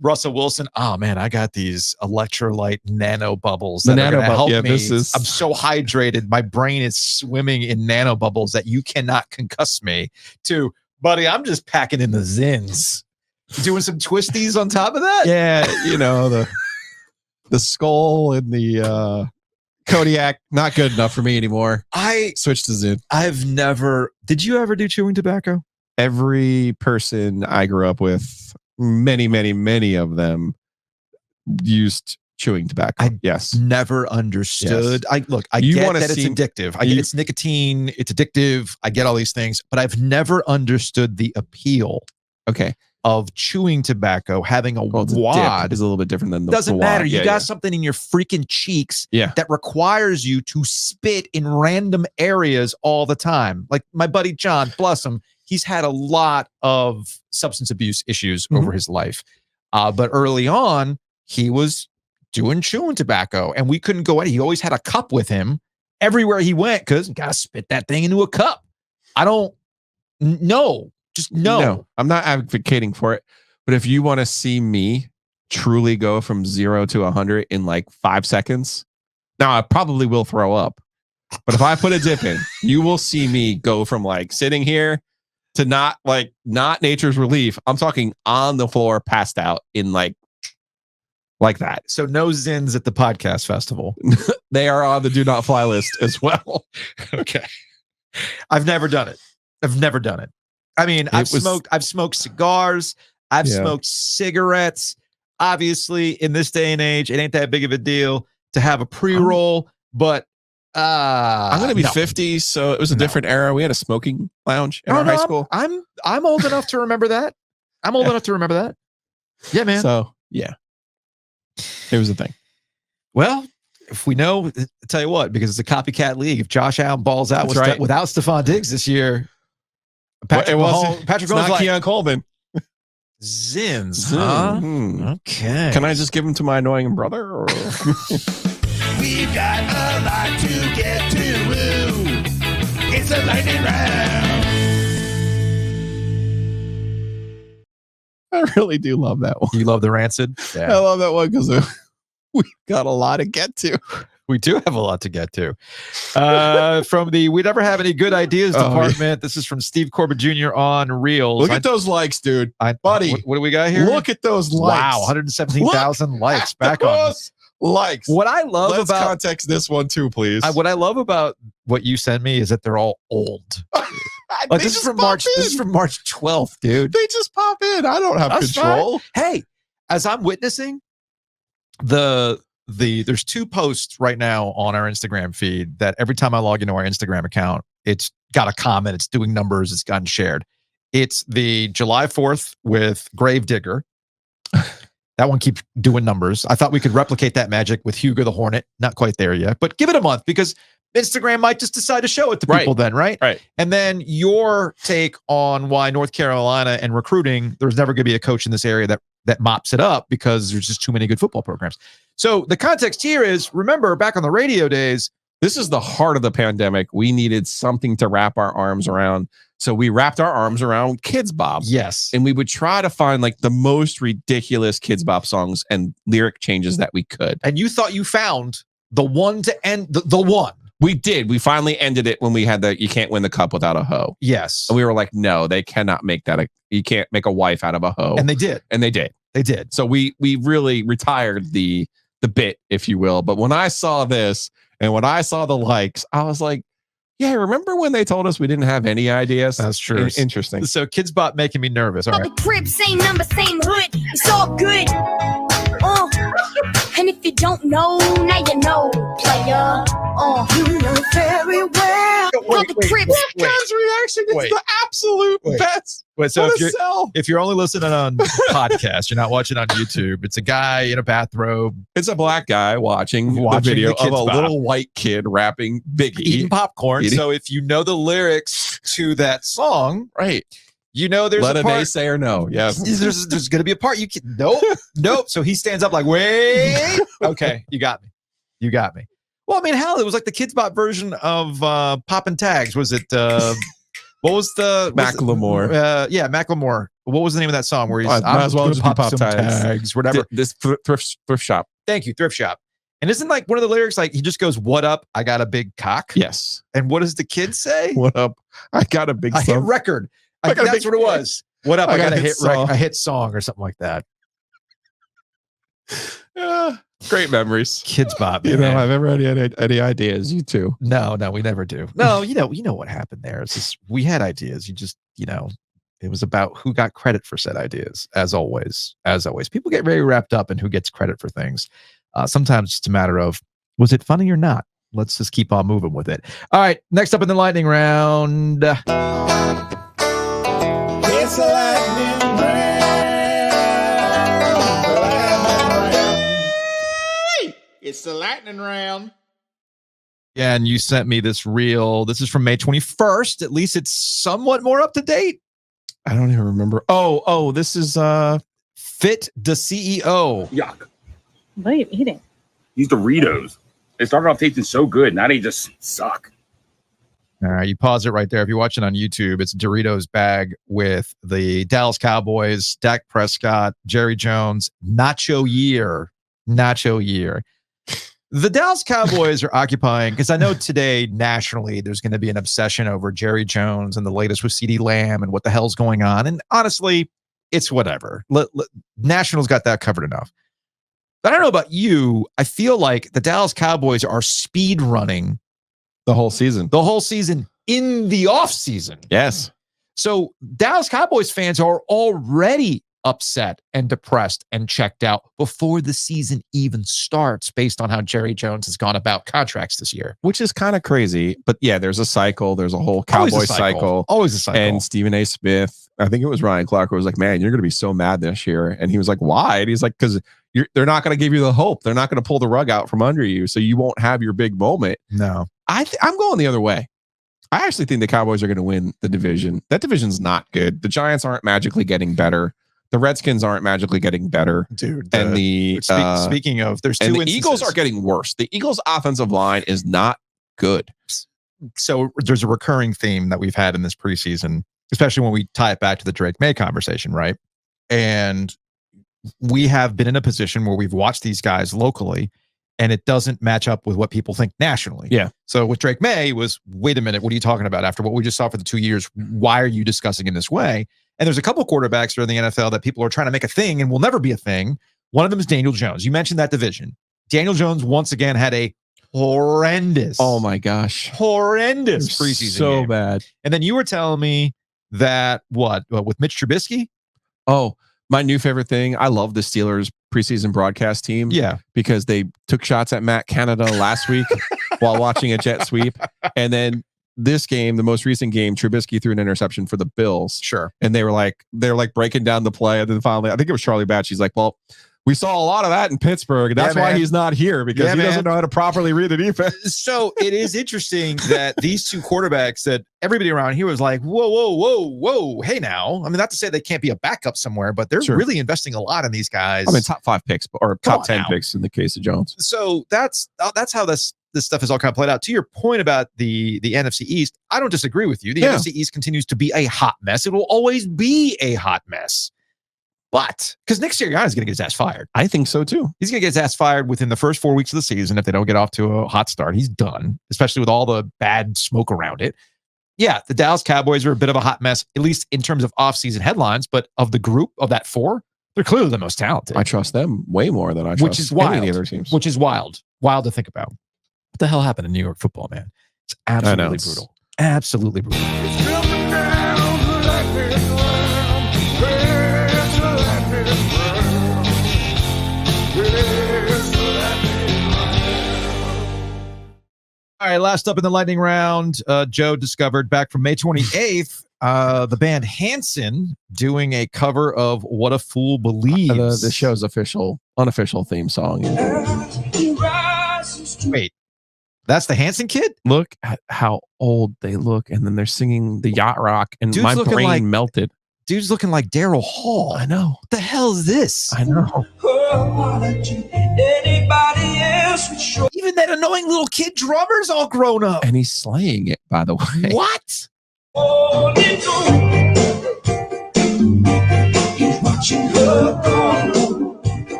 Russell Wilson. Oh man, I got these electrolyte nano bubbles The that are nano going to help yeah, me. I'm so hydrated. My brain is swimming in nano bubbles that you cannot concuss me. To buddy, I'm just packing in the Zins. Doing some twisties on top of that. Yeah, you know the skull and the Kodiak, not good enough for me anymore. I switched to Zin. I've never. Did you ever do chewing tobacco? Every person I grew up with, many of them used chewing tobacco. Yes. Never understood. Yes. I get that it's addictive. I get it's nicotine, it's addictive. I get all these things, but I've never understood the appeal. Okay. Of chewing tobacco, having a wad is a little bit different than the doesn't wad. matter. You got something in your freaking cheeks that requires you to spit in random areas all the time. Like my buddy John, bless him, he's had a lot of substance abuse issues over his life. But early on, he was doing chewing tobacco, and we couldn't go in. He always had a cup with him everywhere he went because you gotta spit that thing into a cup. I don't know. Just no. I'm not advocating for it. But if you want to see me truly go from 0 to 100 in like 5 seconds, now I probably will throw up. But if I put a dip in, you will see me go from like sitting here to not nature's relief. I'm talking on the floor, passed out in like that. So no Zins at the podcast festival. They are on the do not fly list as well. Okay. I've never done it. I mean, I've smoked cigars. I've smoked cigarettes. Obviously, in this day and age, it ain't that big of a deal to have a pre-roll, but I'm going to be 50, so it was a different era. We had a smoking lounge in our high school. I'm old enough to remember that. Yeah, man. So, yeah. It was a thing. Well, if we know, I'll tell you what, because it's a copycat league. If Josh Allen balls out without Stephon Diggs this year, Patrick Mahomes not Keon Coleman. Zins, huh? Okay. Can I just give him to my annoying brother? Or? We've got a lot to get to. It's a lightning round. I really do love that one. You love the rancid? Yeah. I love that one because we've got a lot to get to. We do have a lot to get to. From the We Never Have Any Good Ideas department. This is from Steve Corbett Jr. on Reels. Look at those likes, dude. Buddy. What do we got here? Look at those likes. Wow, 117,000 likes back on Likes. What I love Let's about context this one too, please. what I love about what you sent me is that they're all old. Like, this is from March. This is from March 12th, dude. They just pop in. I don't have That's control. fine. Hey, as I'm witnessing there's 2 posts right now on our Instagram feed that every time I log into our Instagram account, it's got a comment, it's doing numbers, it's gotten shared. It's the July 4th with Gravedigger. That one keeps doing numbers. I thought we could replicate that magic with Hugo the Hornet. Not quite there yet, but give it a month because Instagram might just decide to show it to people then, right? Right. And then your take on why North Carolina and recruiting, there's never going to be a coach in this area that mops it up because there's just too many good football programs. So the context here is, remember back on the radio days, this is the heart of the pandemic. We needed something to wrap our arms around. So we wrapped our arms around Kids Bop. Yes. And we would try to find like the most ridiculous Kids Bop songs and lyric changes that we could. And you thought you found the one to end the one. We did. We finally ended it when we had the "You can't win the cup without a hoe." Yes. And we were like, no, they cannot make that. You can't make a wife out of a hoe. And they did. And they did. They did. So we really retired the bit, if you will. But when I saw this and when I saw the likes, I was like, yeah, remember when they told us we didn't have any ideas? That's true. Interesting. So Kids Bop making me nervous. All right. The crib, same number, same hood. It's all good. And if you don't know, now you know, player. You know very well. That guy's reaction is the absolute best. Wait, so What a sell. if you're only listening on podcast, you're not watching on YouTube. It's a guy in a bathrobe. It's a black guy watching the video the of Kids a Bop. little white kid rapping Biggie. Eating popcorn. Eating- So if you know the lyrics to that song, right, you know there's let a a part. naysayer know. Yes. There's going to be a part you can. Nope. So he stands up like, wait. Okay, you got me. You got me. Well, I mean, hell, it was like the Kids Bop version of Poppin' Tags. Was it? What was the Macklemore? Yeah, Macklemore. What was the name of that song? Where he's Might as well just be Pop some Tags. whatever. This thrift shop. Thank you, thrift shop. And isn't like one of the lyrics like he just goes, "What up? I got a big cock." Yes. And what does the kid say? What up? I got a big I hit song. record. I got a That's big- what it was. What up? I got a hit song. a hit song or something like that. Great memories. Kids Bop. You man. know, I've ever had any ideas. You too. No, we never do. No, you know what happened there. It's just we had ideas. You just, it was about who got credit for said ideas, as always. As always. People get very wrapped up in who gets credit for things. Sometimes it's just a matter of, was it funny or not? Let's just keep on moving with it. All right, next up in the lightning round. It's a lightning round. It's the lightning round. Yeah, and you sent me this reel. This is from May 21st. At least it's somewhat more up to date. I don't even remember. Oh, this is Fit the CEO. Yuck. What are you eating? These Doritos. They started off tasting so good. Now they just suck. All right, you pause it right there. If you're watching on YouTube, it's a Doritos bag with the Dallas Cowboys, Dak Prescott, Jerry Jones, Nacho Year. The Dallas Cowboys are occupying, because I know today nationally there's going to be an obsession over Jerry Jones and the latest with CeeDee Lamb and what the hell's going on. And honestly, it's whatever. Nationals got that covered enough. But I don't know about you. I feel like the Dallas Cowboys are speed running the whole season in the offseason. Yes. So Dallas Cowboys fans are already upset and depressed and checked out before the season even starts based on how Jerry Jones has gone about contracts this year. Which is kind of crazy. But yeah, there's a cycle. There's a whole Cowboy cycle. Always a cycle. And Stephen A. Smith, I think it was Ryan Clark, who was like, man, you're going to be so mad this year. And he was like, why? And he's like, because they're not going to give you the hope. They're not going to pull the rug out from under you. So you won't have your big moment. No. I'm going the other way. I actually think the Cowboys are going to win the division. That division's not good. The Giants aren't magically getting better. The Redskins aren't magically getting better. Dude. And speaking of, there's two and the instances. Eagles are getting worse. The Eagles' offensive line is not good. So there's a recurring theme that we've had in this preseason, especially when we tie it back to the Drake May conversation, right? And we have been in a position where we've watched these guys locally and it doesn't match up with what people think nationally. Yeah. So with Drake May was, wait a minute, what are you talking about? After what we just saw for the 2 years, why are you discussing in this way? And there's a couple quarterbacks that are in the NFL that people are trying to make a thing and will never be a thing. One of them is Daniel Jones. You mentioned that division. Daniel Jones once again had a horrendous. Oh my gosh. Horrendous preseason So game. bad. And then you were telling me that with Mitch Trubisky? Oh, my new favorite thing. I love the Steelers preseason broadcast team. Yeah. Because they took shots at Matt Canada last week while watching a jet sweep. And then this game, the most recent game, Trubisky threw an interception for the Bills. Sure. And they're like breaking down the play. And then finally, I think it was Charlie Batch. He's like, well, we saw a lot of that in Pittsburgh. And that's why he's not here, because he doesn't know how to properly read the defense. So it is interesting that these two quarterbacks that everybody around here was like, whoa. Hey, now, I mean, not to say they can't be a backup somewhere, but they're really investing a lot in these guys. I mean, top 5 picks or top 10 picks in the case of Jones. So that's how this stuff is all kind of played out. To your point about the NFC East, I don't disagree with you. The NFC East continues to be a hot mess. It will always be a hot mess. But because Nick Sirianni's going to get his ass fired. I think so too. He's going to get his ass fired within the first 4 weeks of the season. If they don't get off to a hot start, he's done, especially with all the bad smoke around it. Yeah, the Dallas Cowboys are a bit of a hot mess, at least in terms of offseason headlines. But of the group of that 4, they're clearly the most talented. I trust them way more than I trust any of the other teams. Which is wild. Wild to think about. What the hell happened in New York football, man? It's absolutely brutal. Absolutely brutal. All right, last up in the lightning round, Joe discovered back from May 28th, the band Hanson doing a cover of What a Fool Believes. The show's unofficial theme song. Wait, that's the Hanson kid? Look at how old they look, and then they're singing the yacht rock, and Dude's my looking brain like- melted. Dude's looking like Daryl Hall. I know. What the hell is this? I know. Even that annoying little kid drummer's all grown up. And he's slaying it, by the way. What?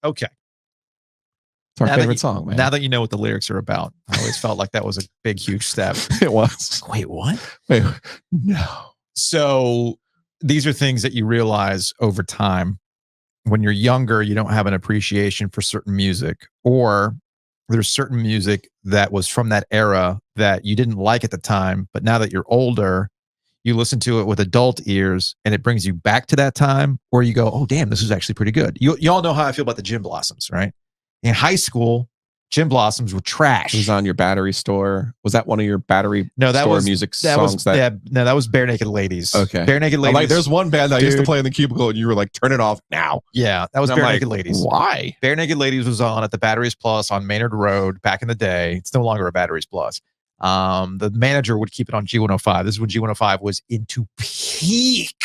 Okay. It's our favorite song, man. Now that you know what the lyrics are about, I always felt like that was a big, huge step. It was. Wait, what? Wait, no. So these are things that you realize over time. When you're younger, you don't have an appreciation for certain music, or there's certain music that was from that era that you didn't like at the time, but now that you're older, you listen to it with adult ears and it brings you back to that time, or you go, oh, damn, this is actually pretty good. You all know how I feel about the Gin Blossoms, right? In high school, Gin Blossoms were trash. It was on your Battery store. Was that one of your Battery store music songs? That was Bare Naked Ladies. Okay. Bare Naked I'm Ladies. like, there's one band that I used to play in the cubicle, and you were like, turn it off now. Yeah, that was And I'm Bare like, Naked Ladies. Why? Bare Naked Ladies was on at the Batteries Plus on Maynard Road back in the day. It's no longer a Batteries Plus. The manager would keep it on G105. This is when G105 was into peak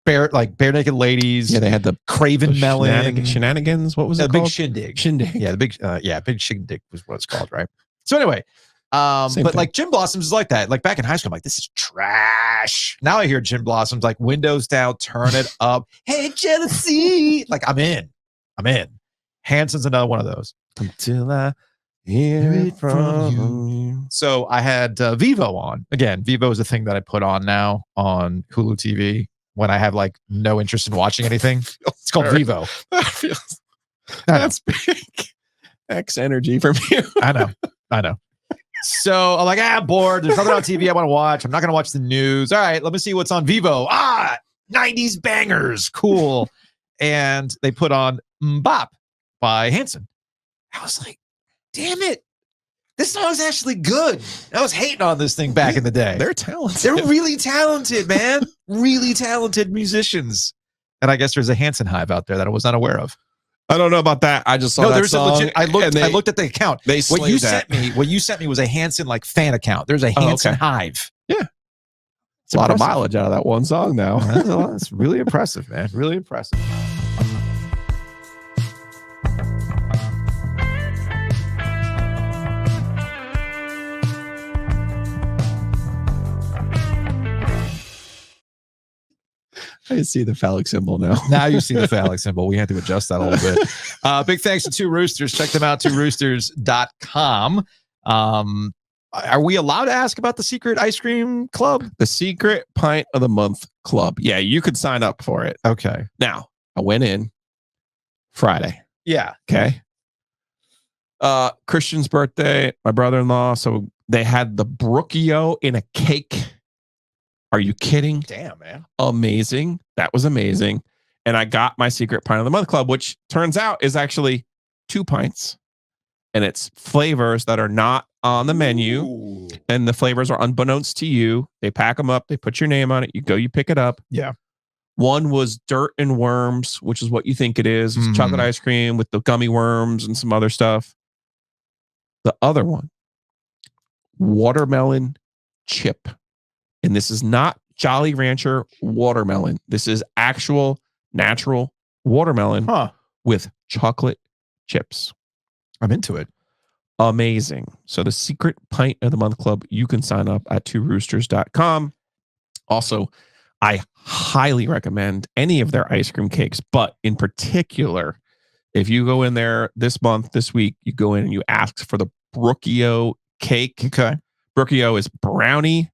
Bare Naked Ladies. Yeah, they had the Craven Melon Shenanigans. What was it the called? Big Shindig. Shindig. Yeah, Big Shindig was what it's called, right? So anyway, but thing. like Gin Blossoms is like that. Like back in high school, I'm like, this is trash. Now I hear Gin Blossoms like windows down, turn it up. Hey, jealousy. Like I'm in. Hanson's another one of those. Until I hear it from you. So I had Vivo on. Again, Vivo is a thing that I put on now on Hulu TV when I have like no interest in watching anything. It's called Vivo. That's big. X energy from you. I know. So I'm like, bored. There's nothing on TV I want to watch. I'm not going to watch the news. All right, let me see what's on Vivo. 90s bangers. Cool. And they put on Bop by Hanson. I was like, damn it. This song's actually good. I was hating on this thing back in the day. They're talented. They're really talented, man. Really talented musicians. And I guess there's a Hanson hive out there that I was not aware of. I don't know about that. I just saw that there's song. a legit. I looked at the account. What you sent me was a Hanson like fan account. There's a Hanson hive. Yeah. It's a lot of mileage out of that one song now. That's really impressive, man. Really impressive. I see the phallic symbol now. Now you see the phallic symbol. We had to adjust that a little bit. Big thanks to Two Roosters. Check them out, tworoosters.com. Are we allowed to ask about the secret ice cream club? The secret pint of the month club. Yeah, you could sign up for it. Okay. Now, I went in Friday. Yeah. Okay. Christian's birthday, my brother-in-law. So they had the Brookio in a cake. Are you kidding? Damn, man. Amazing. That was amazing. And I got my secret pint of the month club, which turns out is actually 2 pints. And it's flavors that are not on the menu. Ooh. And the flavors are unbeknownst to you. They pack them up. They put your name on it. You go, you pick it up. Yeah. One was dirt and worms, which is what you think it is. It's chocolate ice cream with the gummy worms and some other stuff. The other one, watermelon chip. And this is not Jolly Rancher watermelon. This is actual natural watermelon with chocolate chips. I'm into it. Amazing. So the secret pint of the month club, you can sign up at tworoosters.com. Also, I highly recommend any of their ice cream cakes, but in particular, if you go in there this month, this week, you go in and you ask for the Brookio cake. Okay. Brookio is brownie,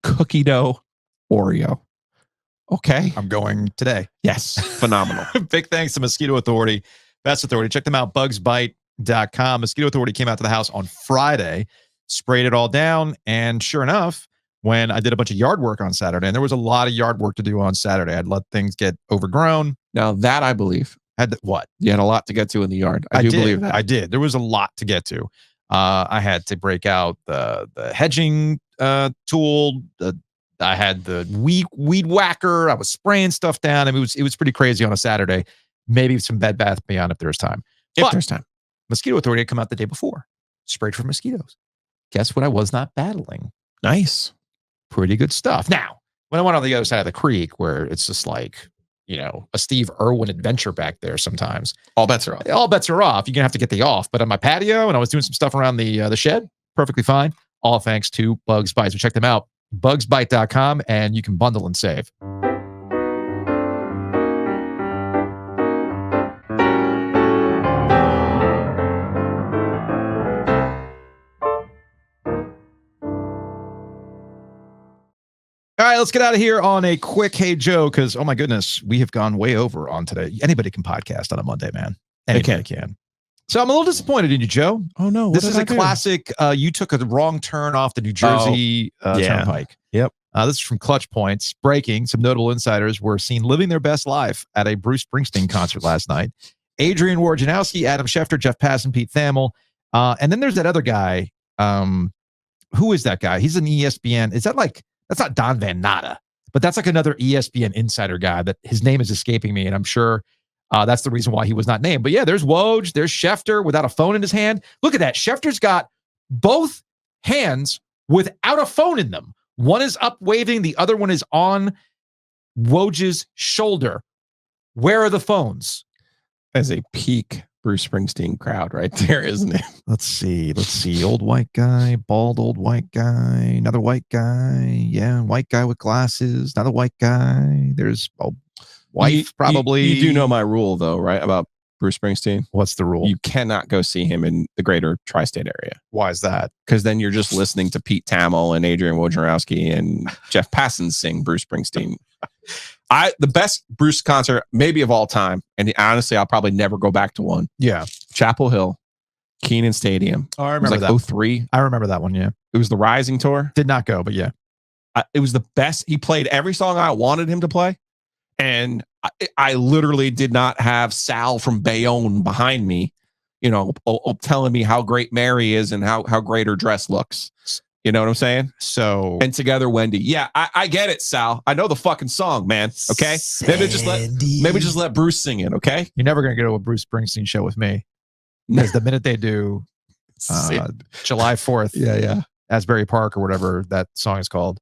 cookie dough, Oreo. Okay. I'm going today. Yes. Phenomenal. Big thanks to Mosquito Authority, Best Authority. Check them out, bugsbite.com. Mosquito Authority came out to the house on Friday, sprayed it all down, and sure enough, when I did a bunch of yard work on Saturday, and there was a lot of yard work to do on Saturday, I'd let things get overgrown. Now that I believe. What? You had a lot to get to in the yard. I do believe that. I did. There was a lot to get to. I had to break out the hedging tool. I had the weed whacker. I was spraying stuff down. I mean, it was pretty crazy on a Saturday. Maybe some Bed Bath & Beyond if there's time. If there's time. Mosquito Authority had come out the day before, sprayed for mosquitoes. Guess what? I was not battling. Nice. Pretty good stuff. Now, when I went on the other side of the creek, where it's just like, a Steve Irwin adventure back there sometimes. All bets are off. All bets are off. You're going to have to get the off. But on my patio, and I was doing some stuff around the shed, perfectly fine. All thanks to Bugs Bite. So check them out, bugsbite.com, and you can bundle and save. All right, let's get out of here on a quick Hey Joe, because, oh my goodness, we have gone way over on today. Anybody can podcast on a Monday, man. Anybody can. So I'm a little disappointed in you, Joe. Oh, no. This is a classic. You took a wrong turn off the New Jersey Turnpike. Yep. This is from Clutch Points. Breaking, some notable insiders were seen living their best life at a Bruce Springsteen concert last night. Adrian Wojnarowski, Adam Schefter, Jeff Pass, and Pete Thamel. And then there's that other guy. Who is that guy? He's an ESPN. Is that like... That's not Don Van Natta, but that's like another ESPN insider guy that his name is escaping me. And I'm sure that's the reason why he was not named. But yeah, there's Woj, there's Schefter without a phone in his hand. Look at that. Schefter's got both hands without a phone in them. One is up waving. The other one is on Woj's shoulder. Where are the phones? As a peak Bruce Springsteen crowd right there, isn't it? Let's see. Old white guy, bald old white guy, another white guy. Yeah, white guy with glasses, another white guy. There's a wife, probably. You do know my rule, though, right? About Bruce Springsteen. What's the rule? You cannot go see him in the greater tri-state area. Why is that? Because then you're just listening to Pete Thamel and Adrian Wojnarowski and Jeff Passan sing Bruce Springsteen. The best Bruce concert maybe of all time, and honestly, I'll probably never go back to one. Yeah, Chapel Hill, Kenan Stadium. Oh, I remember it was that. 03. I remember that one. Yeah, it was the Rising tour. Did not go, but yeah, it was the best. He played every song I wanted him to play, and I literally did not have Sal from Bayonne behind me, telling me how great Mary is and how great her dress looks. You know what I'm saying? So, and Together, Wendy. Yeah, I get it, Sal. I know the fucking song, man. Okay, maybe just let Bruce sing it. Okay, you're never gonna go to a Bruce Springsteen show with me, because the minute they do July 4th, yeah, Asbury Park or whatever that song is called,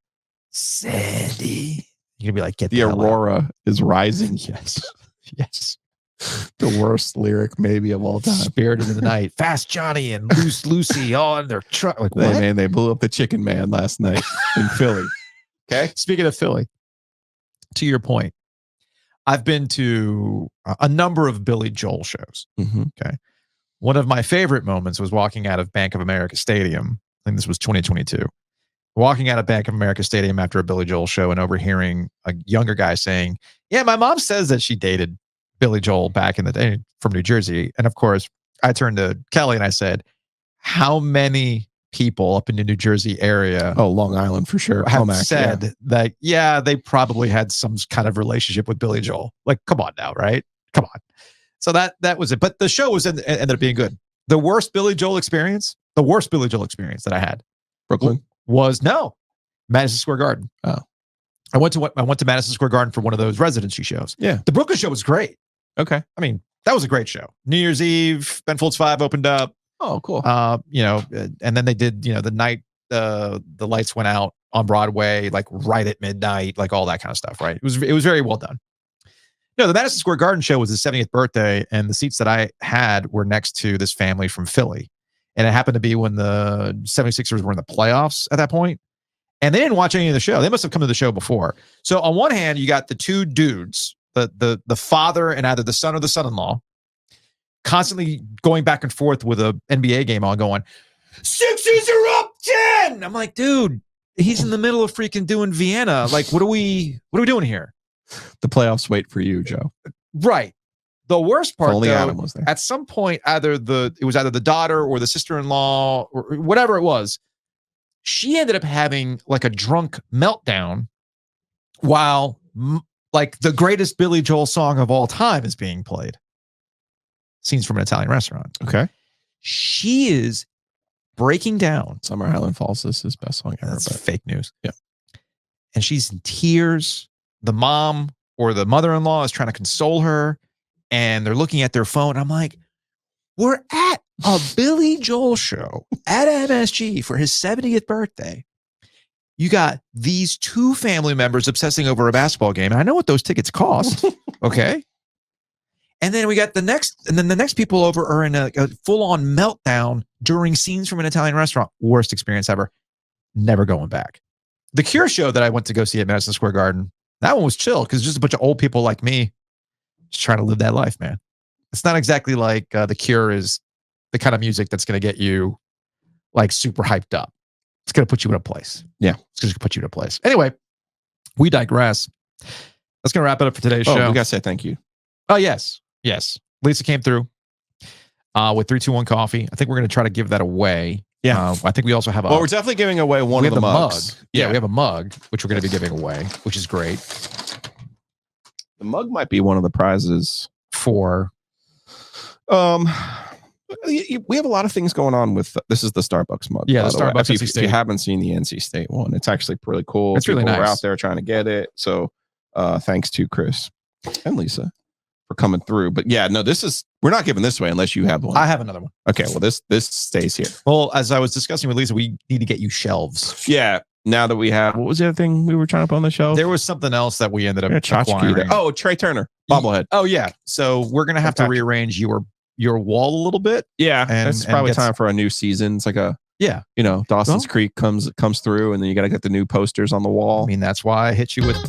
Sandy, you're gonna be like, get the Aurora is rising. Yes, yes. The worst lyric maybe of all time. Spirited in the Night, Fast Johnny and Loose Lucy on their truck. Like, what? Man, they blew up the Chicken Man last night in Philly. Okay. Speaking of Philly, to your point, I've been to a number of Billy Joel shows. Mm-hmm. Okay. One of my favorite moments was walking out of Bank of America Stadium. I think this was 2022. Walking out of Bank of America Stadium after a Billy Joel show and overhearing a younger guy saying, yeah, my mom says that she dated Billy Joel back in the day from New Jersey. And of course, I turned to Kelly and I said, how many people up in the New Jersey area Long Island for sure have said that, yeah, they probably had some kind of relationship with Billy Joel. Like, come on now, right? Come on. So that was it. But the show ended up being good. The worst Billy Joel experience that I had, Brooklyn, was Madison Square Garden. Oh, I went to Madison Square Garden for one of those residency shows. Yeah, the Brooklyn show was great. Okay, I mean that was a great show. New Year's Eve, Ben Folds 5 opened up. Oh, cool. And then they did the night the lights went out on Broadway, like right at midnight, like all that kind of stuff. Right? It was very well done. The Madison Square Garden show was his 70th birthday, and the seats that I had were next to this family from Philly. And it happened to be when the 76ers were in the playoffs at that point. And they didn't watch any of the show. They must have come to the show before. So on one hand, you got the two dudes, the father and either the son or the son-in-law, constantly going back and forth with a NBA game on going, Sixers are up 10. I'm like, dude, he's in the middle of freaking doing Vienna. Like, what are we doing here? The playoffs wait for you, Joe. Right. The worst part, only though, Adam was there. At some point, it was either the daughter or the sister-in-law or whatever it was. She ended up having like a drunk meltdown while like the greatest Billy Joel song of all time is being played. Scenes from an Italian restaurant. Okay. She is breaking down. Summer Island Falls is his best song ever. That's fake news. Yeah. And she's in tears. The mom or the mother-in-law is trying to console her, and they're looking at their phone. I'm like, we're at a Billy Joel show at MSG for his 70th birthday. You got these two family members obsessing over a basketball game. And I know what those tickets cost. Okay. And then we got the next people over are in a full-on meltdown during scenes from an Italian restaurant. Worst experience ever. Never going back. The Cure show that I went to go see at Madison Square Garden, that one was chill because just a bunch of old people like me just trying to live that life, man. It's not exactly like The Cure is the kind of music that's going to get you like super hyped up. It's going to put you in a place. Yeah. It's going to put you in a place. Anyway, we digress. That's going to wrap it up for today's show. We got to say thank you. Oh, yes. Yes. Lisa came through with 321 coffee. I think we're going to try to give that away. Yeah. I think we also have we're definitely giving away one of the mugs. Mug. Yeah, we have a mug, which we're going to be giving away, which is great. The mug might be one of the prizes for we have a lot of things going on with this is the Starbucks mug. Yeah, the Starbucks. If you haven't seen the NC State one, it's actually pretty cool. It's really nice. We're out there trying to get it. So thanks to Chris and Lisa for coming through. But yeah, no, we're not giving this away unless you have one. I have another one. Okay, well this stays here. Well, as I was discussing with Lisa, we need to get you shelves. Yeah. Now that we have, what was the other thing we were trying to put on the shelf? There was something else that we ended up acquiring. Oh, Trey Turner bobblehead. Oh yeah. So we're gonna have to rearrange your wall a little bit. Yeah, and it's probably time for a new season. It's like Dawson's Creek comes through, and then you got to get the new posters on the wall. I mean, that's why I hit you with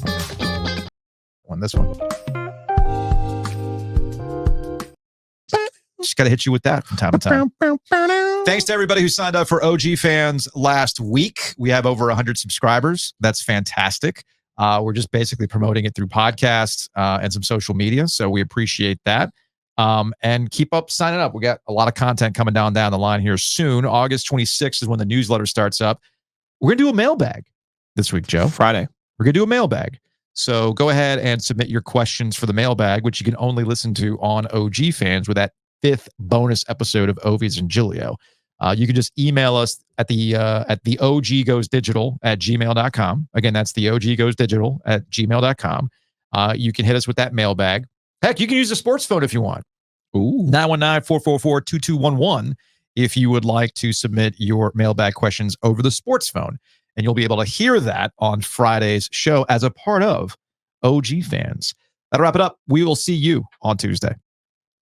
this one. Just got to hit you with that from time to time. Thanks to everybody who signed up for OG Fans last week. We have over 100 subscribers. That's fantastic. We're just basically promoting it through podcasts and some social media. So we appreciate that. And keep up signing up. We got a lot of content coming down the line here soon. August 26th is when the newsletter starts up. We're going to do a mailbag this week, Joe. Friday. We're going to do a mailbag. So go ahead and submit your questions for the mailbag, which you can only listen to on OG Fans with that 5th bonus episode of Ovies and Giglio. You can just email us at the oggoesdigital@gmail.com. Again, that's the oggoesdigital@gmail.com. You can hit us with that mailbag. Heck, you can use the sports phone if you want. Ooh. 919-444-2211 if you would like to submit your mailbag questions over the sports phone. And you'll be able to hear that on Friday's show as a part of OG Fans. That'll wrap it up. We will see you on Tuesday.